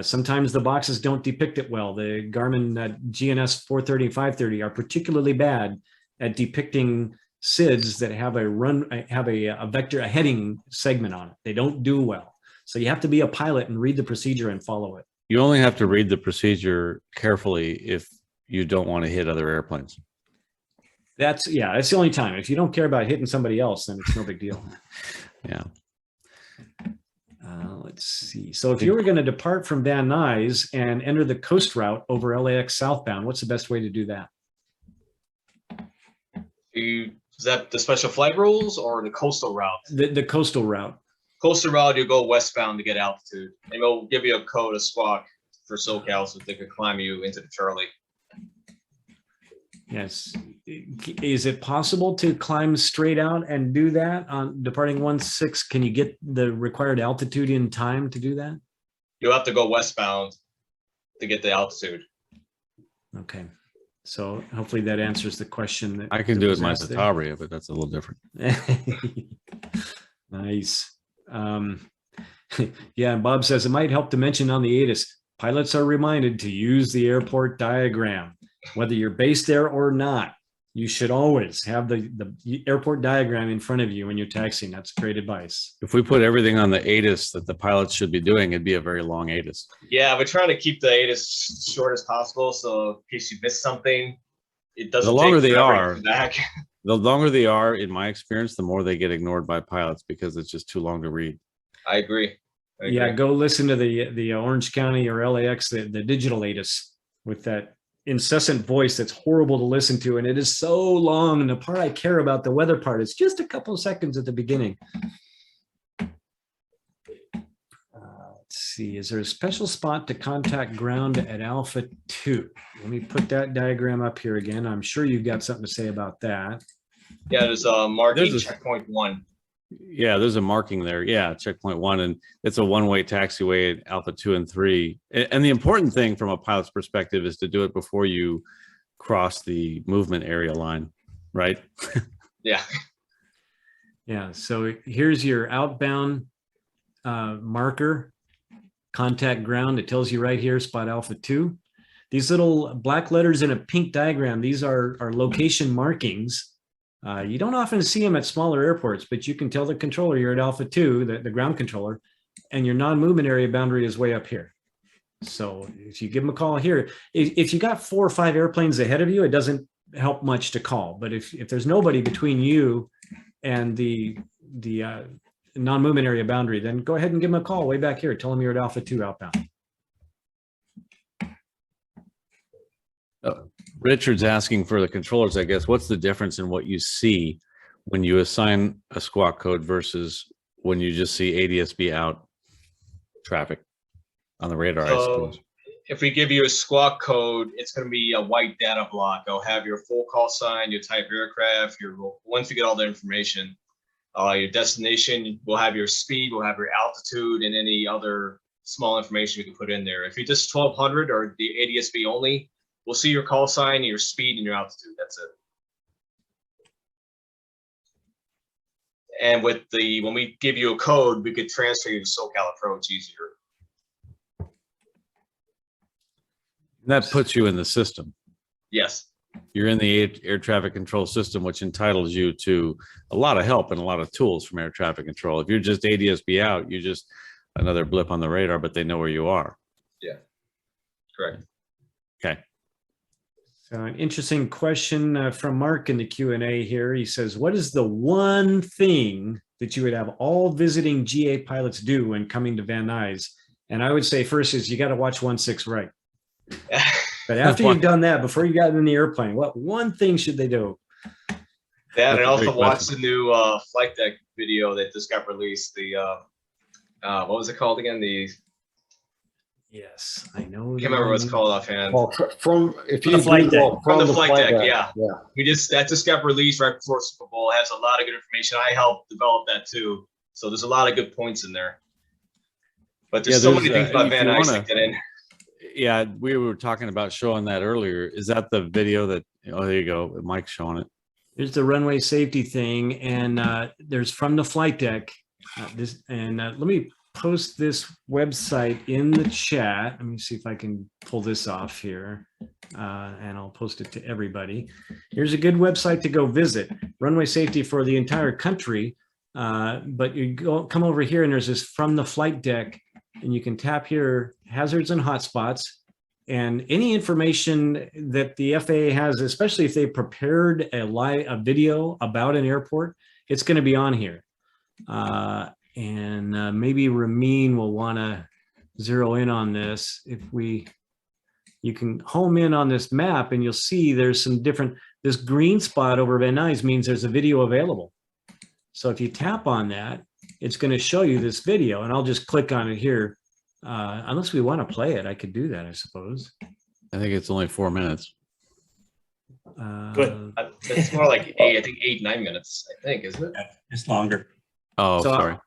S1: Sometimes the boxes don't depict it well. The Garmin GNS 430 and 530 are particularly bad at depicting SIDs that have a vector, a heading segment on it. They don't do well. So you have to be a pilot and read the procedure and follow it.
S2: You only have to read the procedure carefully if you don't want to hit other airplanes.
S1: That's the only time. If you don't care about hitting somebody else, then it's no big deal.
S2: Yeah.
S1: Let's see. So if you were going to depart from Van Nuys and enter the coast route over LAX southbound, what's the best way to do that?
S4: Is that the special flight rules or the coastal route?
S1: The coastal route.
S4: Coastal route, you go westbound to get altitude. And we'll give you a code, a squawk for SoCal so they can climb you into the Charlie.
S1: Yes. Is it possible to climb straight out and do that on departing 16? Can you get the required altitude in time to do that?
S4: You'll have to go westbound to get the altitude.
S1: Okay. So hopefully that answers the question.
S2: I can do it in my Citabria, but that's a little different.
S1: Nice. Yeah, and Bob says it might help to mention on the Atis, pilots are reminded to use the airport diagram. Whether you're based there or not, you should always have the airport diagram in front of you when you're taxiing. That's great advice.
S2: If we put everything on the Atis that the pilots should be doing, it'd be a very long Atis.
S4: Yeah, we're trying to keep the Atis short as possible. So in case you miss something, it doesn't.
S2: The longer
S4: take
S2: they
S4: forever
S2: are,
S4: to come back.
S2: the longer they are, in my experience, the more they get ignored by pilots because it's just too long to read.
S4: I agree.
S1: Yeah, go listen to the Orange County or LAX, the digital Atis with that incessant voice that's horrible to listen to, and it is so long, and the part I care about, the weather part, is just a couple of seconds at the beginning. Let's see, is there a special spot to contact ground at Alpha 2? Let me put that diagram up here again. I'm sure you've got something to say about that.
S4: Yeah, there's a marking checkpoint 1.
S2: Yeah, there's a marking there. Yeah, checkpoint 1, and it's a one-way taxiway at Alpha 2 and 3. And the important thing from a pilot's perspective is to do it before you cross the movement area line, right?
S4: Yeah.
S1: Yeah, so here's your outbound marker, contact ground. It tells you right here, spot Alpha 2. These little black letters in a pink diagram, these are location markings. You don't often see them at smaller airports, but you can tell the controller you're at Alpha 2, the ground controller, and your non-movement area boundary is way up here. So if you give them a call here, if you got 4 or 5 airplanes ahead of you, it doesn't help much to call. But if there's nobody between you and the non-movement area boundary, then go ahead and give them a call way back here. Tell them you're at Alpha 2 outbound.
S2: Richard's asking for the controllers, I guess, what's the difference in what you see when you assign a squawk code versus when you just see ADSB out traffic on the radar, I suppose?
S4: If we give you a squawk code, it's going to be a white data block. It'll have your full call sign, your type aircraft, once you get all the information, your destination, we'll have your speed, we'll have your altitude, and any other small information you can put in there. If you're just 1200 or the ADSB only, we'll see your call sign, your speed, and your altitude. That's it. And when we give you a code, we could transfer you to SoCal Approach easier.
S2: That puts you in the system.
S4: Yes.
S2: You're in the air traffic control system, which entitles you to a lot of help and a lot of tools from air traffic control. If you're just ADSB out, you're just another blip on the radar, but they know where you are.
S4: Yeah, correct.
S2: Okay.
S1: So an interesting question from Mark in the Q&A here. He says, what is the one thing that you would have all visiting GA pilots do when coming to Van Nuys? And I would say first is you got to watch 16 right. But after you've done that, before you got in the airplane, what one thing should they do?
S4: That, and also watch the new flight deck video that just got released. The what was it called again?
S1: Yes, I know.
S4: Can't remember what it's called offhand.
S7: Well, from if you
S3: the flight
S7: Google
S4: From the flight deck,
S7: yeah.
S4: that just got released right before Super Bowl. It has a lot of good information. I helped develop that too. So there's a lot of good points in there. But there's so many things about Van Nuys to get in.
S2: Yeah, we were talking about showing that earlier. Is that the video that, oh, there you go. Mike's showing it.
S1: Here's the runway safety thing, and there's from the flight deck. Let me post this website in the chat. Let me see if I can pull this off here, and I'll post it to everybody. Here's a good website to go visit. Runway safety for the entire country, but you come over here, and there's this from the flight deck, and you can tap here, hazards and hotspots. And any information that the FAA has, especially if they prepared a video about an airport, it's going to be on here. Maybe Ramin will want to zero in on this. You can home in on this map and you'll see there's some different, this green spot over Van Nuys means there's a video available. So if you tap on that, it's going to show you this video, and I'll just click on it here. Unless we want to play it, I could do that, I suppose.
S2: I think it's only 4 minutes.
S3: Good.
S4: It's more like 9 minutes, I think, isn't it?
S8: It's longer.
S2: Oh,
S1: So
S2: sorry.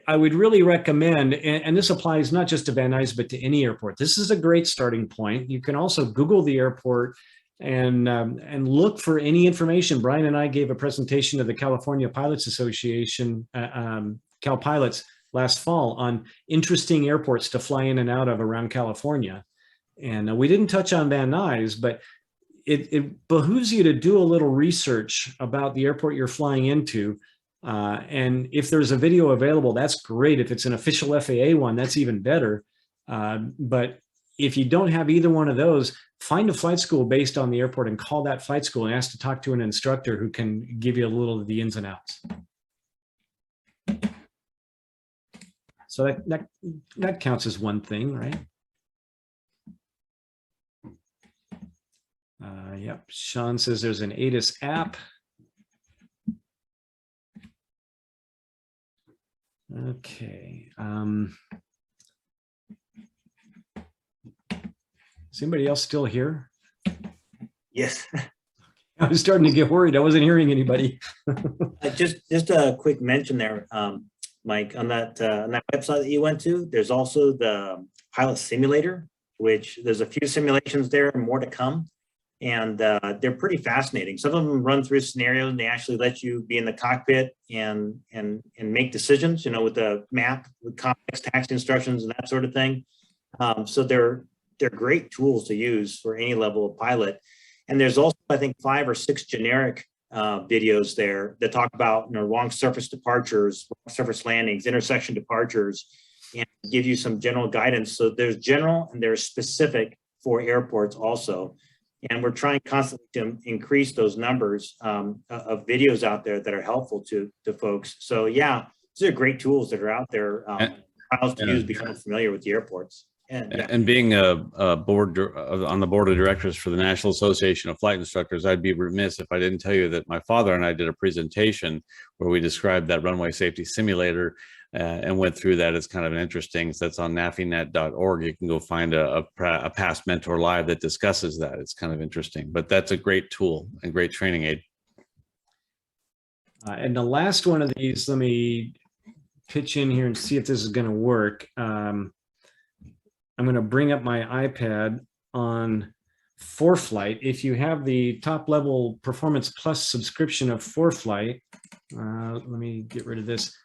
S1: I would really recommend, and this applies not just to Van Nuys, but to any airport. This is a great starting point. You can also Google the airport and look for any information. Brian and I gave a presentation to the California Pilots Association, Cal Pilots, last fall on interesting airports to fly in and out of around California. And we didn't touch on Van Nuys, but it behooves you to do a little research about the airport you're flying into. And if there's a video available, that's great. If it's an official FAA one, that's even better. But if you don't have either one of those, find a flight school based on the airport and call that flight school and ask to talk to an instructor who can give you a little of the ins and outs. So that counts as one thing, right? Yep. Sean says there's an Atis app. Okay. Is anybody else still here?
S3: Yes.
S1: I was starting to get worried. I wasn't hearing anybody.
S3: Just a quick mention there, Mike, on that website that you went to. There's also the pilot simulator, which there's a few simulations there, more to come, and they're pretty fascinating. Some of them run through scenarios, and they actually let you be in the cockpit and make decisions, you know, with the map, with complex taxi instructions and that sort of thing. So they're great tools to use for any level of pilot. And there's also, I think, 5 or 6 generic videos there that talk about, you know, wrong surface departures, wrong surface landings, intersection departures, and give you some general guidance. So there's general and there's specific for airports also. And we're trying constantly to increase those numbers of videos out there that are helpful to folks. So yeah, these are great tools that are out there. Pilots to use, become familiar with the airports.
S2: And being a board on the board of directors for the National Association of Flight Instructors, I'd be remiss if I didn't tell you that my father and I did a presentation where we described that runway safety simulator and went through that. It's kind of an interesting, so that's on nafinet.org. You can go find a past mentor live that discusses that. It's kind of interesting, but that's a great tool and great training aid.
S1: And the last one of these, let me pitch in here and see if this is going to work. I'm going to bring up my iPad on ForeFlight. If you have the top level Performance Plus subscription of ForeFlight, let me get rid of this.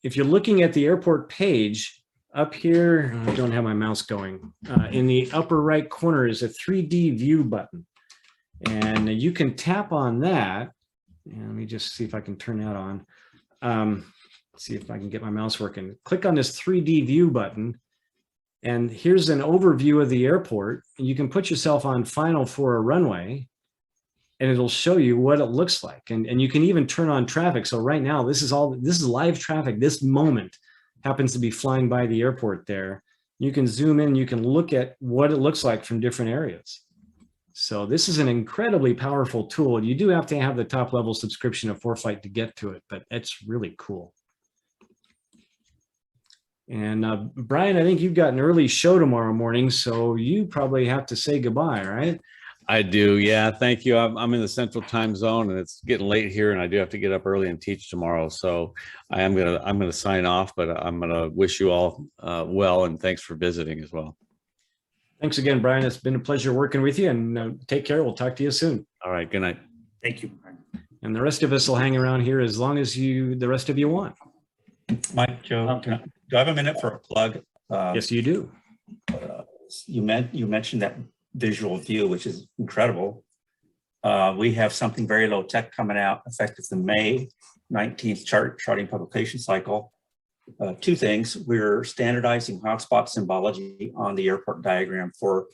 S1: If you're looking at the airport page up here, I don't have my mouse going. In the upper right corner is a 3D view button. And you can tap on that. And let me just see if I can turn that on. See if I can get my mouse working. Click on this 3D view button, and here's an overview of the airport. You can put yourself on final for a runway, and it'll show you what it looks like. And you can even turn on traffic. So right now, this is live traffic. This moment happens to be flying by the airport there. You can zoom in, you can look at what it looks like from different areas. So this is an incredibly powerful tool. You do have to have the top level subscription of ForeFlight to get to it, but it's really cool. And Brian, I think you've got an early show tomorrow morning, so you probably have to say goodbye, right?
S2: I do. Yeah. Thank you. I'm in the central time zone and it's getting late here and I do have to get up early and teach tomorrow. So I'm going to sign off, but I'm going to wish you all well and thanks for visiting as well.
S1: Thanks again, Brian. It's been a pleasure working with you and take care. We'll talk to you soon.
S2: All right. Good night.
S3: Thank you, Brian.
S1: And the rest of us will hang around here as long as the rest of you want.
S8: Mike, Joe, do I have a minute for a plug?
S1: Yes, you do.
S8: You mentioned that visual view, which is incredible. We have something very low tech coming out effective the May 19th charting publication cycle. Two things: we're standardizing hotspot symbology on the airport diagram for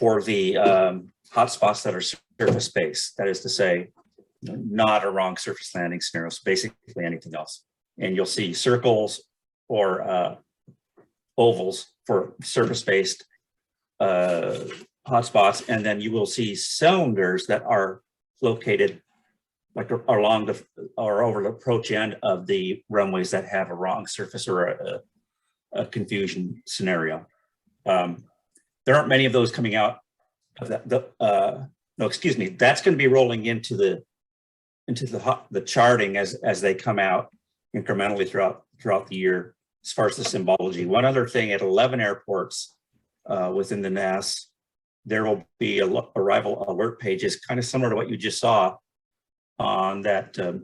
S8: the hotspots that are surface-based. That is to say, not a wrong surface landing scenario, so basically anything else. And you'll see circles or ovals for surface-based hotspots, and then you will see cylinders that are located like along or over the approach end of the runways that have a wrong surface or a confusion scenario. There aren't many of those coming out. No, excuse me. That's going to be rolling into the charting as they come out incrementally throughout the year. As far as the symbology, one other thing: at 11 airports within the NAS, there will be arrival alert pages, kind of similar to what you just saw on that the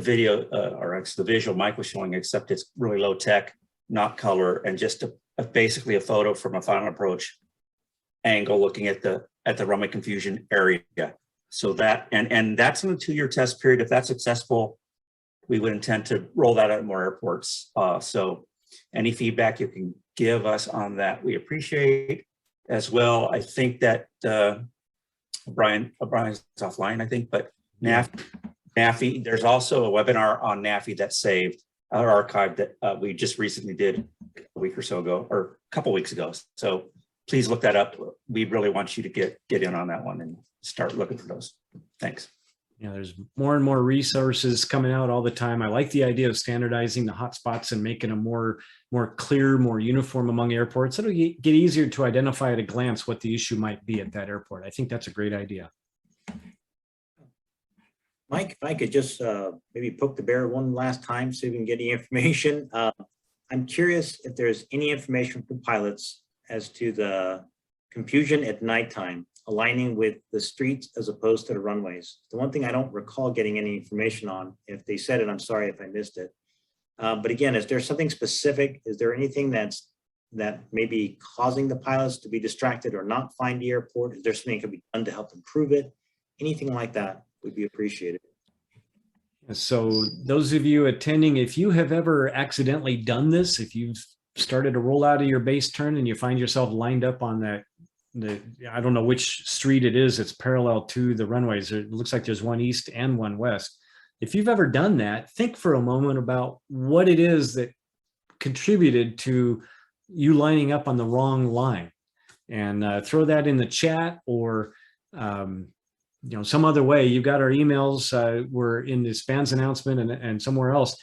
S8: video or actually the visual Mike was showing, except it's really low tech, not color, and just basically a photo from a final approach angle looking at the runway confusion area. So that and that's in a 2-year test period. If that's successful, we would intend to roll that out at more airports. So any feedback you can give us on that, we appreciate as well. I think that Brian's offline, I think, but NAFI, there's also a webinar on NAFI that's saved, our archive that we just recently did a week or so ago, or a couple weeks ago. So please look that up. We really want you to get in on that one and start looking for those. Thanks.
S1: Yeah, there's more and more resources coming out all the time. I like the idea of standardizing the hotspots and making them more clear, more uniform among airports. It'll get easier to identify at a glance what the issue might be at that airport. I think that's a great idea.
S3: Mike, if I could just maybe poke the bear one last time so we can get any information. I'm curious if there's any information from pilots as to the confusion at nighttime, aligning with the streets as opposed to the runways. The one thing I don't recall getting any information on, if they said it, I'm sorry if I missed it. But again, is there something specific? Is there anything that may be causing the pilots to be distracted or not find the airport? Is there something that can be done to help improve it? Anything like that would be appreciated.
S1: So those of you attending, if you have ever accidentally done this, if you've started to roll out of your base turn and you find yourself lined up on I don't know which street it is, it's parallel to the runways. It looks like there's one east and one west. If you've ever done that, think for a moment about what it is that contributed to you lining up on the wrong line, and throw that in the chat or some other way. You've got our emails. We're in the SPANS announcement and somewhere else.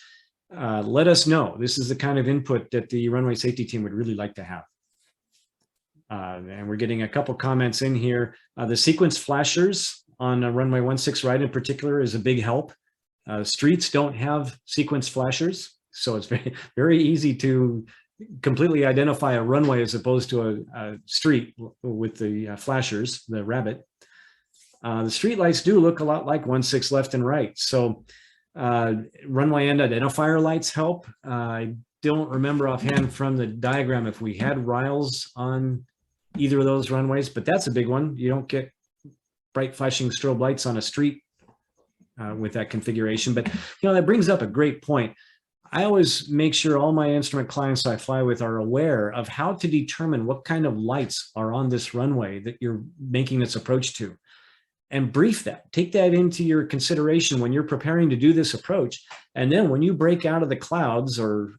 S1: Let us know. This is the kind of input that the runway safety team would really like to have. And we're getting a couple comments in here. The sequence flashers on runway 16 right in particular is a big help. Streets don't have sequence flashers, so it's very, very easy to completely identify a runway as opposed to a street with the flashers, the rabbit. The street lights do look a lot like 16 left and right. So runway end identifier lights help. I don't remember offhand from the diagram if we had rails on either of those runways, but that's a big one. You don't get bright flashing strobe lights on a street with that configuration. But that brings up a great point. I always make sure all my instrument clients I fly with are aware of how to determine what kind of lights are on this runway that you're making this approach to, and brief that. Take that into your consideration when you're preparing to do this approach. And then when you break out of the clouds or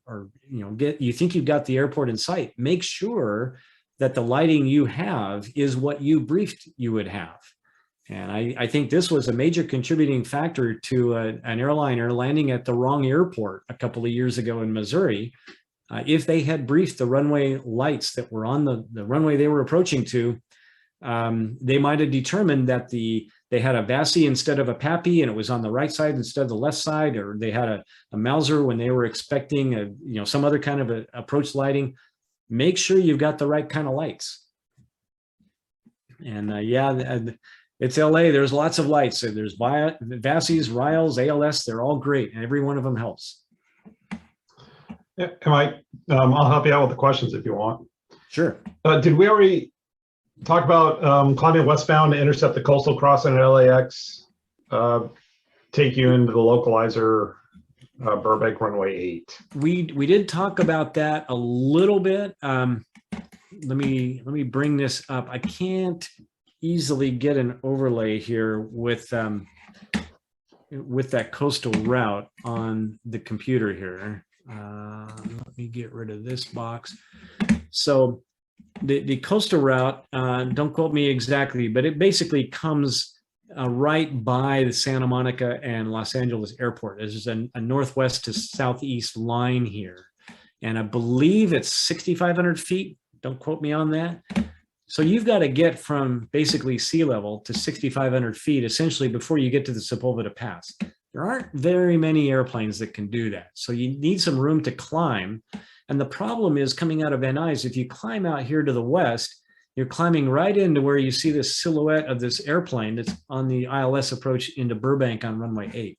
S1: you think you've got the airport in sight, make sure that the lighting you have is what you briefed you would have. And I think this was a major contributing factor to an airliner landing at the wrong airport a couple of years ago in Missouri, if they had briefed the runway lights that were on the runway they were approaching to, they might have determined that they had a VASI instead of a PAPI, and it was on the right side instead of the left side, or they had a Mauser when they were expecting some other kind of approach lighting. Make sure you've got the right kind of lights. And it's LA. There's lots of lights. So there's VASIs, RILES, ALS. They're all great, and every one of them helps.
S6: Yeah, I'll help you out with the questions if you want.
S1: Sure.
S6: Did we already talk about climbing westbound to intercept the coastal crossing at LAX, take you into the localizer Burbank runway 8?
S1: We did talk about that a little bit. Let me bring this up. I can't easily get an overlay here with that coastal route on the computer here. Let me get rid of this box. So the coastal route, don't quote me exactly, but it basically comes right by the Santa Monica and Los Angeles airport. There's a northwest to southeast line here. And I believe it's 6,500 feet. Don't quote me on that. So you've got to get from basically sea level to 6,500 feet, essentially, before you get to the Sepulveda Pass. There aren't very many airplanes that can do that. So you need some room to climb. And the problem is coming out of Van Nuys, if you climb out here to the west, you're climbing right into where you see this silhouette of this airplane that's on the ILS approach into Burbank on runway 8.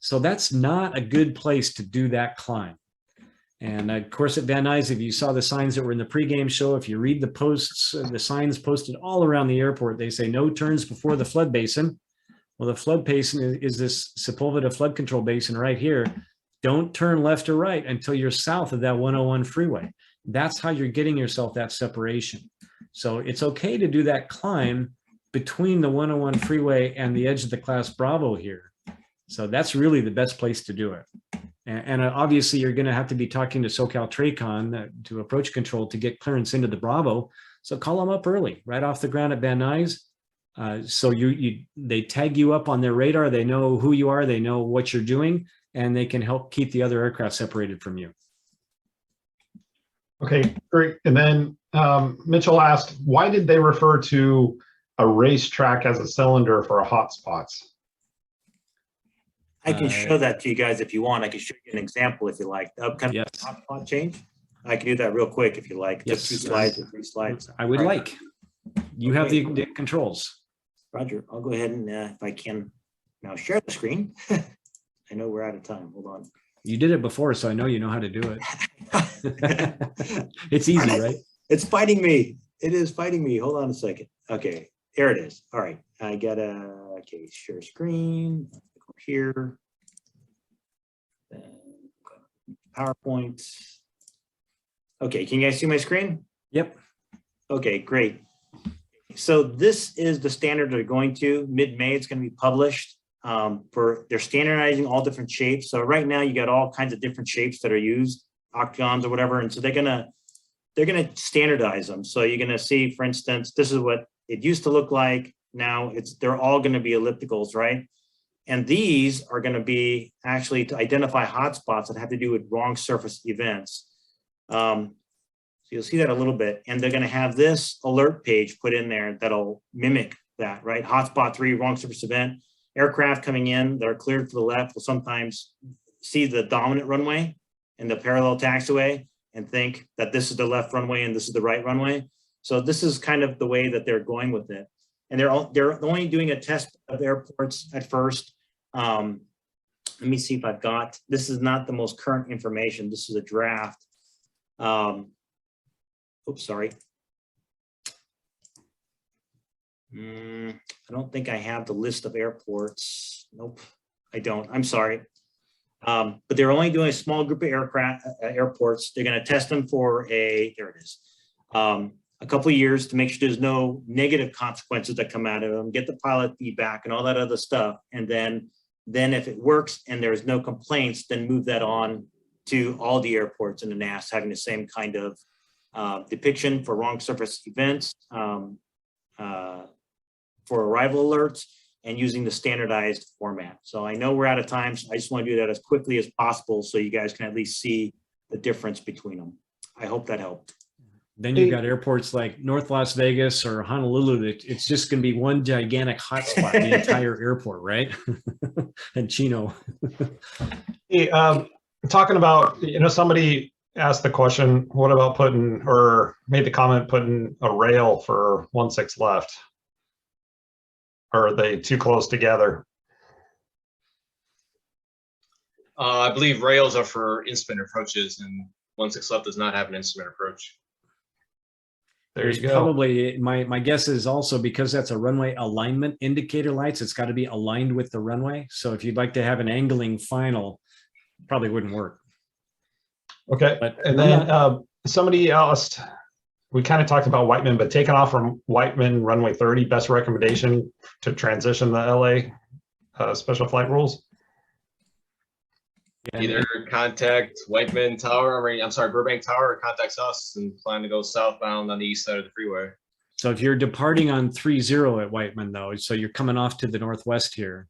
S1: So that's not a good place to do that climb. And of course, at Van Nuys, if you saw the signs that were in the pregame show, if you read the posts, the signs posted all around the airport, they say no turns before the flood basin. Well, the flood basin is this Sepulveda flood control basin right here. Don't turn left or right until you're south of that 101 freeway. That's how you're getting yourself that separation. So it's okay to do that climb between the 101 freeway and the edge of the class Bravo here. So that's really the best place to do it. And obviously you're going to have to be talking to SoCal TRACON to approach control to get clearance into the Bravo. So call them up early, right off the ground at Van Nuys. So they tag you up on their radar. They know who you are. They know what you're doing, and they can help keep the other aircraft separated from you.
S6: Okay, great. And then Mitchell asked, why did they refer to a racetrack as a cylinder for a hotspots?
S3: I can show that to you guys if you want. I can show you an example if you like. The upcoming hotspot change. I can do that real quick if you like.
S1: Yes.
S3: Just 2 slides or 3 slides.
S1: I would like. You have the controls.
S3: Roger. I'll go ahead and if I can now share the screen. I know we're out of time. Hold on.
S1: You did it before, so I know you know how to do it. It's easy, right?
S3: It's fighting me. It is fighting me. Hold on a second. Okay, there it is. All right. I gotta share screen. Here, then PowerPoint. Okay, can you guys see my screen?
S1: Yep.
S3: Okay, great. So this is the standard they're going to. Mid-May, it's going to be published. They're standardizing all different shapes. So right now you got all kinds of different shapes that are used, octagons or whatever, and so they're gonna standardize them. So you're gonna see, for instance, this is what it used to look like. Now they're all going to be ellipticals, right? And these are going to be actually to identify hotspots that have to do with wrong surface events. So you'll see that a little bit. And they're going to have this alert page put in there that'll mimic that, right? Hotspot 3, wrong surface event. Aircraft coming in that are cleared to the left will sometimes see the dominant runway and the parallel taxiway and think that this is the left runway and this is the right runway. So this is kind of the way that they're going with it. And they're only doing a test of airports at first. Let me see if I've got, this is not the most current information. This is a draft. Oops, sorry. I don't think I have the list of airports. Nope, I don't. I'm sorry. But they're only doing a small group of airports. They're going to test them for there it is. A couple of years to make sure there's no negative consequences that come out of them, get the pilot feedback and all that other stuff. And then if it works and there's no complaints, then move that on to all the airports in the NAS having the same kind of depiction for wrong surface events, for arrival alerts, and using the standardized format. So I know we're out of time, so I just want to do that as quickly as possible so you guys can at least see the difference between them. I hope that helped.
S1: Then you've got airports like North Las Vegas or Honolulu. It's just going to be one gigantic hotspot, the entire airport, right? And Chino.
S6: Hey, talking about, somebody asked the question, what about putting, or made the comment, putting a rail for 1/6 left? Or are they too close together?
S4: I believe rails are for instrument approaches, and 1/6 left does not have an instrument approach.
S6: There you go.
S1: Probably my guess is also because that's a runway alignment indicator lights, it's got to be aligned with the runway. So if you'd like to have an angling final, probably wouldn't work.
S6: Okay.
S1: But
S6: and then somebody asked, we kind of talked about Whiteman, but taking off from Whiteman runway 30, best recommendation to transition the LA special flight rules?
S4: Either contact Whiteman Tower, Burbank Tower, or contacts us and plan to go southbound on the east side of the freeway.
S1: So if you're departing on 30 at Whiteman though, so you're coming off to the northwest here.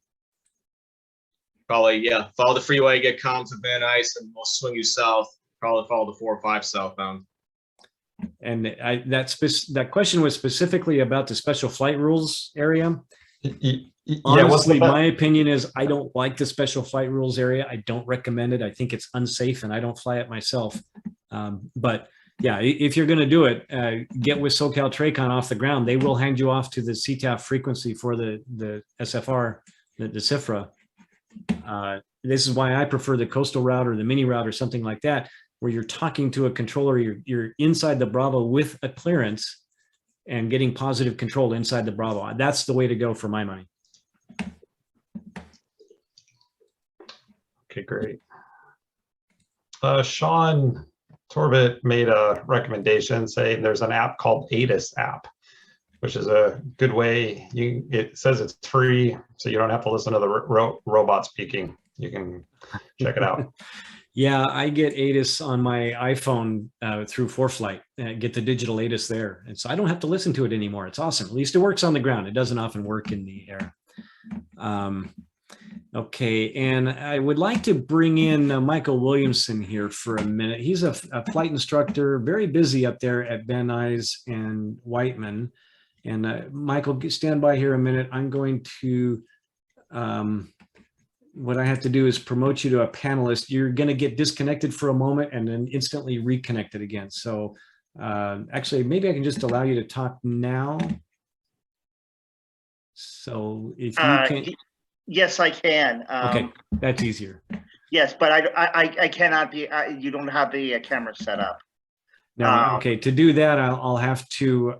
S4: Probably, yeah, follow the freeway, get comms to Van Nuys, and we'll swing you south. Probably follow the 405 southbound.
S1: And that question was specifically about the special flight rules area. Honestly, my opinion is I don't like the special flight rules area. I don't recommend it. I think it's unsafe and I don't fly it myself. But yeah, if you're going to do it, get with SoCal Tracon off the ground. They will hand you off to the CTAF frequency for the SFR, the CIFRA. This is why I prefer the coastal route or the mini route or something like that, where you're talking to a controller, you're inside the Bravo with a clearance and getting positive control inside the Bravo. That's the way to go for my money.
S6: Okay, great. Sean Torbett made a recommendation saying there's an app called Atis App, which is a good way. It says it's free, so you don't have to listen to the robot speaking. You can check it out.
S1: Yeah, I get Atis on my iPhone through ForeFlight. Get the digital Atis there. And so I don't have to listen to it anymore. It's awesome. At least it works on the ground. It doesn't often work in the air. Okay, and I would like to bring in Michael Williamson here for a minute. He's a flight instructor, very busy up there at Van Nuys and Whiteman. And Michael, stand by here a minute. I'm going to, what I have to do is promote you to a panelist. You're going to get disconnected for a moment and then instantly reconnected again. So actually, maybe I can just allow you to talk now. So if you can.
S9: Yes, I can.
S1: Okay, that's easier.
S9: Yes, but I cannot be, you don't have the camera set up.
S1: No, okay, to do that, I'll have to.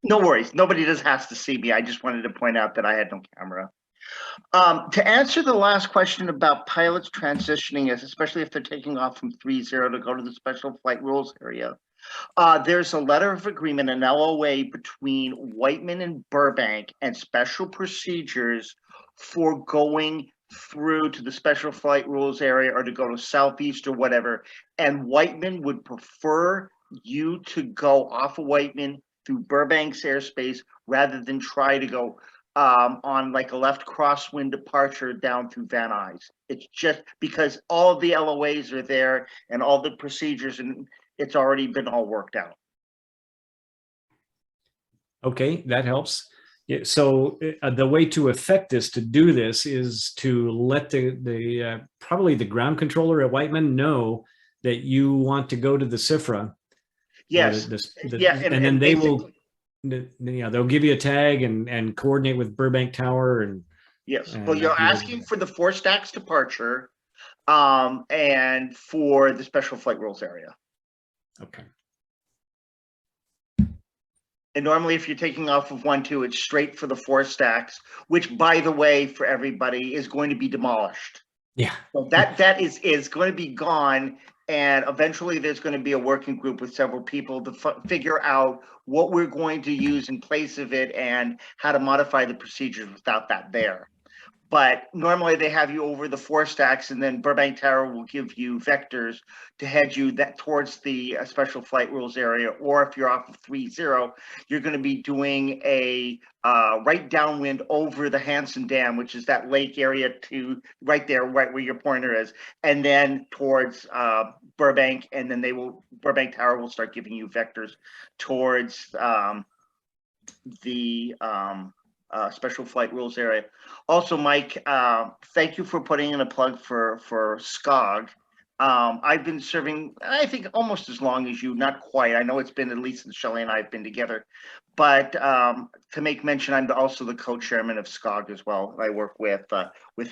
S9: No worries, nobody just has to see me. I just wanted to point out that I had no camera. To answer the last question about pilots transitioning, especially if they're taking off from 30 to go to the special flight rules area, there's a letter of agreement, an LOA between Whiteman and Burbank and special procedures for going through to the special flight rules area or to go to Southeast or whatever. And Whiteman would prefer you to go off of Whiteman through Burbank's airspace rather than try to go on like a left crosswind departure down through Van Nuys. It's just because all of the LOAs are there and all the procedures, and it's already been all worked out.
S1: Okay, that helps. Yeah, so the way to affect this, to do this, is to let the probably the ground controller at Whiteman know that you want to go to the CIFRA.
S9: Yes.
S1: Yeah, and then they will. Yeah, they'll give you a tag and coordinate with Burbank Tower and.
S9: Yes. Well, you're asking for the 4 stacks departure, and for the special flight rules area.
S1: Okay.
S9: And normally if you're taking off of 1-2, it's straight for the 4 stacks, which by the way, for everybody is going to be demolished.
S1: Yeah.
S9: So that is going to be gone. And eventually there's going to be a working group with several people to figure out what we're going to use in place of it and how to modify the procedures without that there. But normally they have you over the 4 stacks, and then Burbank Tower will give you vectors to head you that towards the special flight rules area. Or if you're off of 30, you're going to be doing a right downwind over the Hanson Dam, which is that lake area to right there, right where your pointer is, and then towards Burbank, and then Burbank Tower will start giving you vectors towards the special flight rules area. Also, Mike, thank you for putting in a plug for SCOG. I've been serving, I think, almost as long as you, not quite. I know it's been at least since Shelley and I have been together. But to make mention, I'm also the co-chairman of SCOG as well. I work with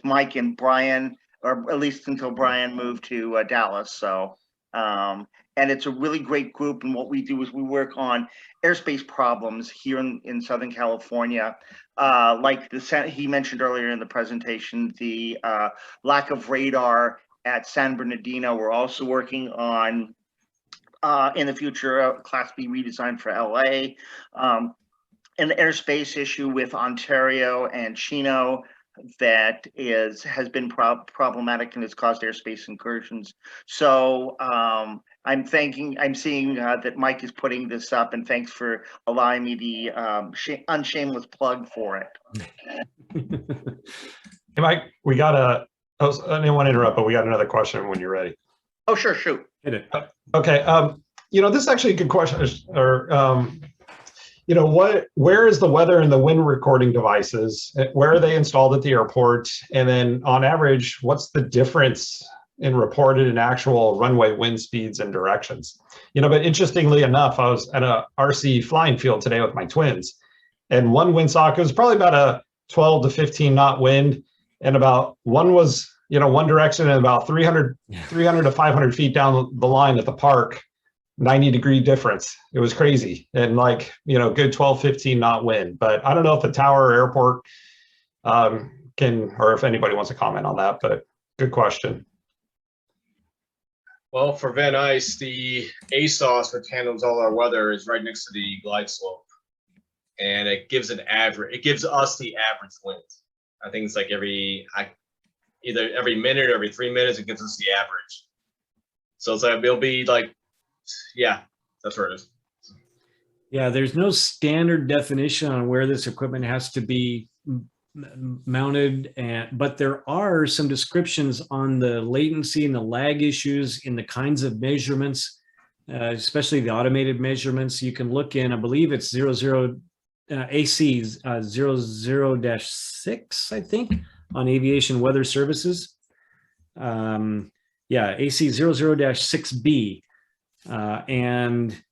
S9: Mike and Brian, or at least until Brian moved to Dallas. So, and it's a really great group. And what we do is we work on airspace problems here in Southern California. Like he mentioned earlier in the presentation, the lack of radar at San Bernardino. We're also working on, in the future, Class B redesign for LA. An airspace issue with Ontario and Chino that has been problematic and has caused airspace incursions. So I'm seeing that Mike is putting this up, and thanks for allowing me the unshameless plug for it.
S6: Hey, Mike, we got I didn't want to interrupt, but we got another question when you're ready.
S9: Oh, sure, shoot.
S1: Hit it.
S6: Okay. This is actually a good question. Where is the weather and the wind recording devices? Where are they installed at the airport? And then on average, what's the difference in reported and actual runway wind speeds and directions? But interestingly enough, I was at a RC flying field today with my twins, and one windsock was probably about a 12 to 15 knot wind, and about one was, one direction, and about 300 to 500 feet down the line at the park, 90-degree difference. It was crazy. And good 12, 15 knot wind. But I don't know if the tower or airport can, or if anybody wants to comment on that, but good question.
S4: Well, for Van Nuys, the ASOS, which handles all our weather, is right next to the glide slope. And it gives us the average wind. I think it's like either every minute or every 3 minutes, it gives us the average. So it's it'll be yeah, that's where it is.
S1: Yeah, there's no standard definition on where this equipment has to be mounted, but there are some descriptions on the latency and the lag issues in the kinds of measurements, especially the automated measurements. You can look in, I believe it's AC 00-6, I think, on Aviation Weather Services. Yeah, AC 00-6B. And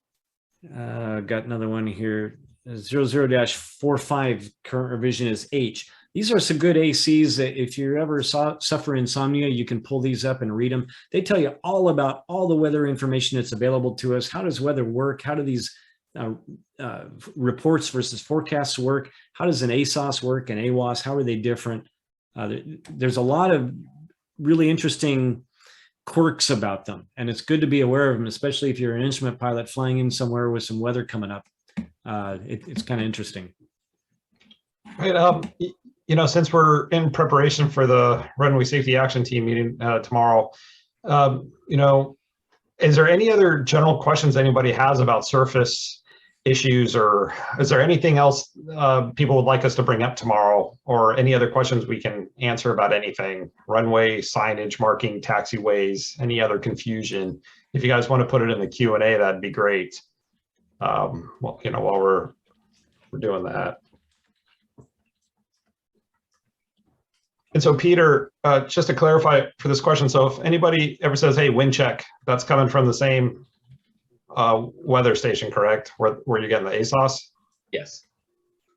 S1: got another one here, 00-45, current revision is H. These are some good ACs that if you ever suffer insomnia, you can pull these up and read them. They tell you all about all the weather information that's available to us. How does weather work? How do these reports versus forecasts work? How does an ASOS work and AWOS? How are they different? There's a lot of really interesting quirks about them, and it's good to be aware of them, especially if you're an instrument pilot flying in somewhere with some weather coming up. It's kind of interesting.
S6: Right. Since we're in preparation for the Runway Safety Action Team meeting tomorrow, is there any other general questions anybody has about surface issues, or is there anything else people would like us to bring up tomorrow, or any other questions we can answer about anything? Runway, signage, marking, taxiways, any other confusion? If you guys want to put it in the Q&A, that'd be great. While we're doing that. And so, Peter, just to clarify for this question, so if anybody ever says, hey, wind check, that's coming from the same weather station, correct? Where you're getting the ASOS?
S4: Yes.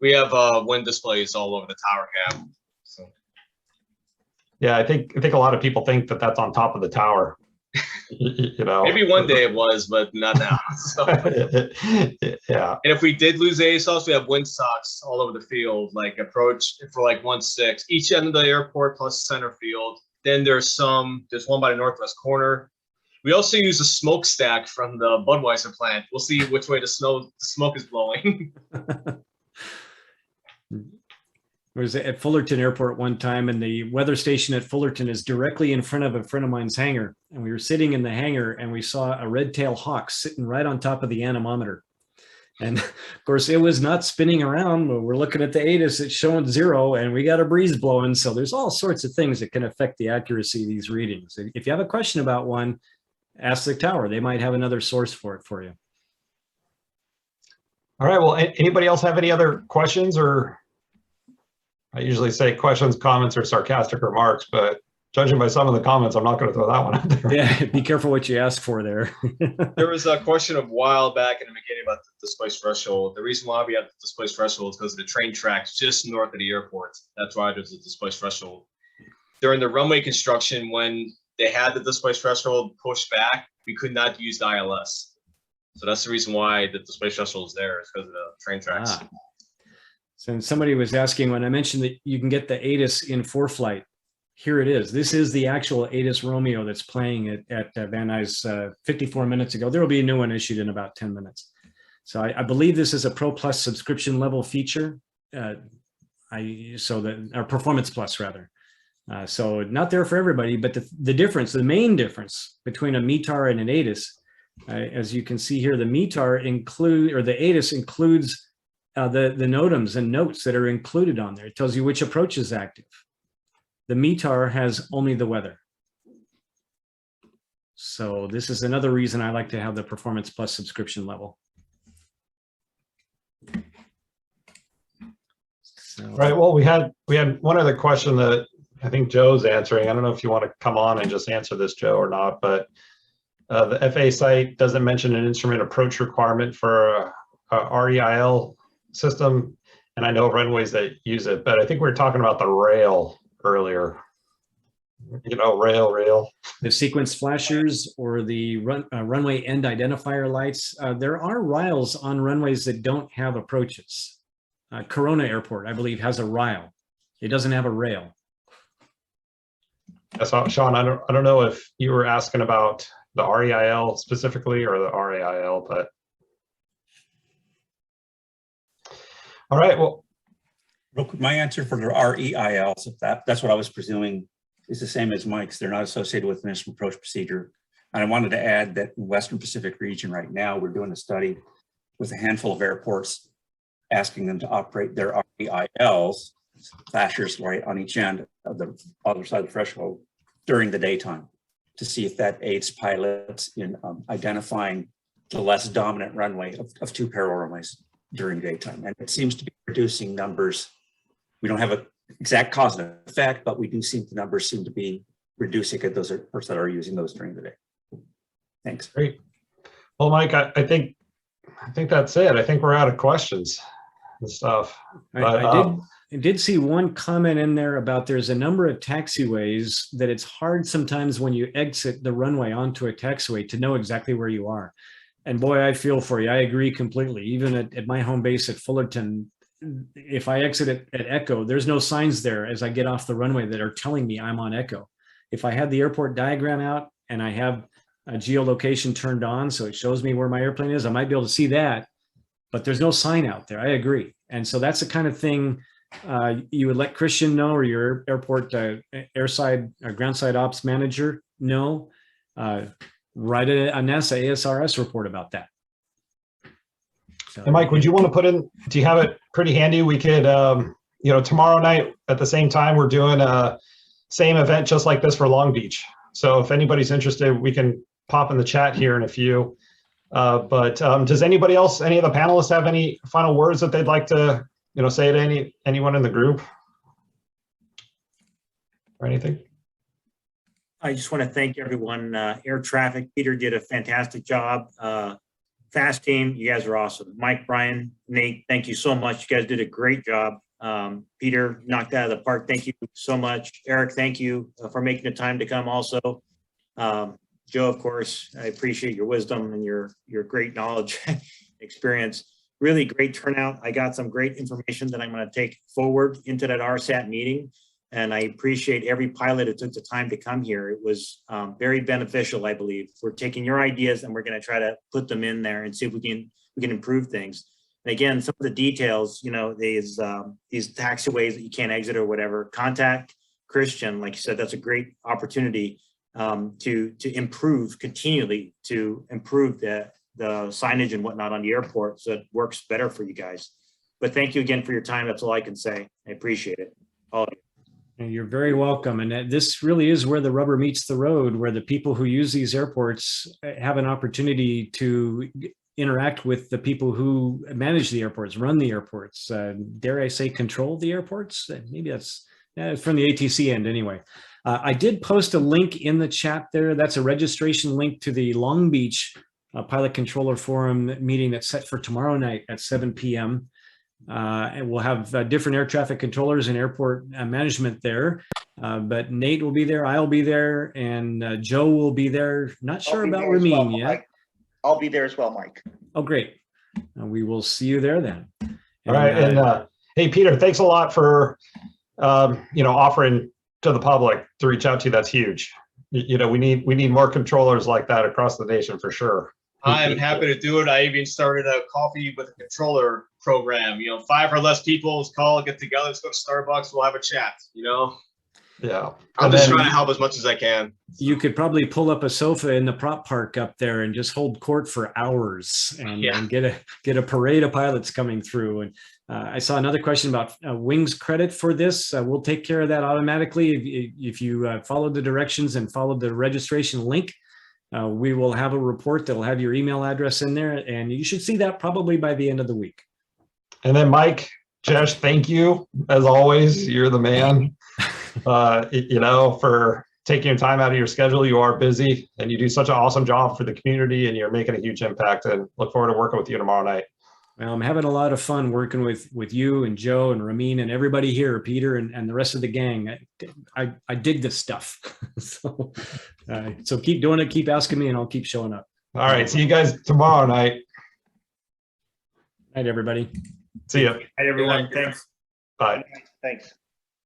S4: We have wind displays all over the tower cab. So.
S6: Yeah, I think a lot of people think that that's on top of the tower.
S4: Maybe one day it was, but not now. So.
S6: Yeah.
S4: And if we did lose ASOS, we have wind socks all over the field, approach for 1-6, each end of the airport plus center field. Then there's one by the northwest corner. We also use a smokestack from the Budweiser plant. We'll see which way the smoke is blowing.
S1: I was at Fullerton Airport one time, and the weather station at Fullerton is directly in front of a friend of mine's hangar. And we were sitting in the hangar and we saw a red-tailed hawk sitting right on top of the anemometer. And of course, it was not spinning around. We're looking at the Atis, it's showing 0, and we got a breeze blowing. So there's all sorts of things that can affect the accuracy of these readings. If you have a question about one, ask the tower. They might have another source for it for you.
S6: All right, well, anybody else have any other questions? Or I usually say questions, comments, or sarcastic remarks, but judging by some of the comments, I'm not going to throw that one out there.
S1: Yeah, be careful what you ask for there.
S4: There was a question a while back in the beginning about the displaced threshold. The reason why we have the displaced threshold is because of the train tracks just north of the airport. That's why there's a displaced threshold. During the runway construction, when they had the displaced threshold pushed back, we could not use the ILS. So that's the reason why the displaced threshold is there, is because of the train tracks.
S1: So somebody was asking when I mentioned that you can get the Atis in ForeFlight. Here it is. This is the actual Atis Romeo that's playing at Van Nuys 54 minutes ago. There will be a new one issued in about 10 minutes. So I believe this is a Pro Plus subscription level feature. Our Performance Plus rather. So not there for everybody, but the difference, the main difference between a Metar and an Atis, as you can see here, the Metar the Atis includes the NOTAMs and notes that are included on there. It tells you which approach is active. The Metar has only the weather. So this is another reason I like to have the Performance Plus subscription level. So,
S6: Right. Well, we had one other question that I think Joe's answering. I don't know if you want to come on and just answer this, Joe, or not, but the FAA site doesn't mention an instrument approach requirement for a REIL system. And I know runways that use it, but I think we were talking about the rail earlier. You know, rail.
S1: The sequence flashers or the runway end identifier lights. There are RILs on runways that don't have approaches. Corona Airport, I believe, has a RIL. It doesn't have a rail.
S6: That's all, Sean. I don't know if you were asking about the REIL specifically or the RAIL, but all right. Well,
S8: real quick, my answer for the REILs, if that's what I was presuming, is the same as Mike's. They're not associated with an instrument approach procedure. And I wanted to add that in Western Pacific region right now, we're doing a study with a handful of airports, asking them to operate their REILs, flashers right on each end of the other side of the threshold during the daytime, to see if that aids pilots in identifying the less dominant runway of two parallel runways during daytime. And it seems to be producing numbers. We don't have an exact cause and effect, but we do see the numbers seem to be reducing at those airports that are using those during the day. Thanks.
S6: Great. Well, Mike, I think that's it. I think we're out of questions and stuff. But,
S1: I did see one comment in there about there's a number of taxiways that it's hard sometimes when you exit the runway onto a taxiway to know exactly where you are. And boy, I feel for you. I agree completely. Even at my home base at Fullerton, if I exit at Echo, there's no signs there as I get off the runway that are telling me I'm on Echo. If I had the airport diagram out and I have a geolocation turned on so it shows me where my airplane is, I might be able to see that, but there's no sign out there. I agree. And so that's the kind of thing you would let Christian know, or your airport airside or groundside ops manager know. Write a NASA ASRS report about that. So,
S6: and Mike, would you want to put in, do you have it pretty handy? We could, tomorrow night at the same time, we're doing a same event just like this for Long Beach. So if anybody's interested, we can pop in the chat here in a few. But does anybody else, any of the panelists have any final words that they'd like to, say to anyone in the group or anything?
S3: I just want to thank everyone. Air traffic, Peter did a fantastic job. Fast team, you guys are awesome. Mike, Brian, Nate, thank you so much. You guys did a great job. Peter knocked out of the park. Thank you so much. Eric, thank you for making the time to come also. Joe, of course, I appreciate your wisdom and your great knowledge, experience. Really great turnout. I got some great information that I'm going to take forward into that RSAT meeting. And I appreciate every pilot who took the time to come here. It was very beneficial, I believe. We're taking your ideas and we're going to try to put them in there and see if we can improve things. And again, some of the details, you know, these taxiways that you can't exit or whatever, contact Christian. Like you said, that's a great opportunity to improve continually, to improve the signage and whatnot on the airport so it works better for you guys. But thank you again for your time. That's all I can say. I appreciate it. All of you.
S1: You're very welcome. And this really is where the rubber meets the road, where the people who use these airports have an opportunity to interact with the people who manage the airports, run the airports, dare I say, control the airports. Maybe that's from the ATC end anyway. I did post a link in the chat there. That's a registration link to the Long Beach Pilot Controller Forum meeting that's set for tomorrow night at 7 p.m. And we'll have different air traffic controllers and airport management there. But Nate will be there, I'll be there, and Joe will be there. Not sure about Ramin yet.
S9: Mike. I'll be there as well, Mike.
S1: Oh, great. We will see you there then.
S6: All right. And hey, Peter, thanks a lot for, offering to the public to reach out to you. That's huge. We need more controllers like that across the nation for sure.
S4: I'm happy to do it. I even started a coffee with a controller program. 5 or less people call, get together, let's go to Starbucks, we'll have a chat,
S6: Yeah.
S4: I'm just trying to help as much as I can.
S1: You could probably pull up a sofa in the prop park up there and just hold court for hours and get a parade of pilots coming through. And I saw another question about wings credit for this. We'll take care of that automatically. If you follow the directions and follow the registration link, we will have a report that will have your email address in there, and you should see that probably by the end of the week.
S6: And then Mike, Jesh, thank you as always. You're the man. For taking your time out of your schedule. You are busy and you do such an awesome job for the community, and you're making a huge impact, and look forward to working with you tomorrow night.
S1: Well, I'm having a lot of fun working with you and Joe and Ramin and everybody here, Peter and the rest of the gang. I dig this stuff. So keep doing it, keep asking me, and I'll keep showing up.
S6: All right. See you guys tomorrow night.
S1: Night, everybody.
S6: See ya.
S3: Hi, everyone. Thanks.
S6: Bye.
S9: Thanks.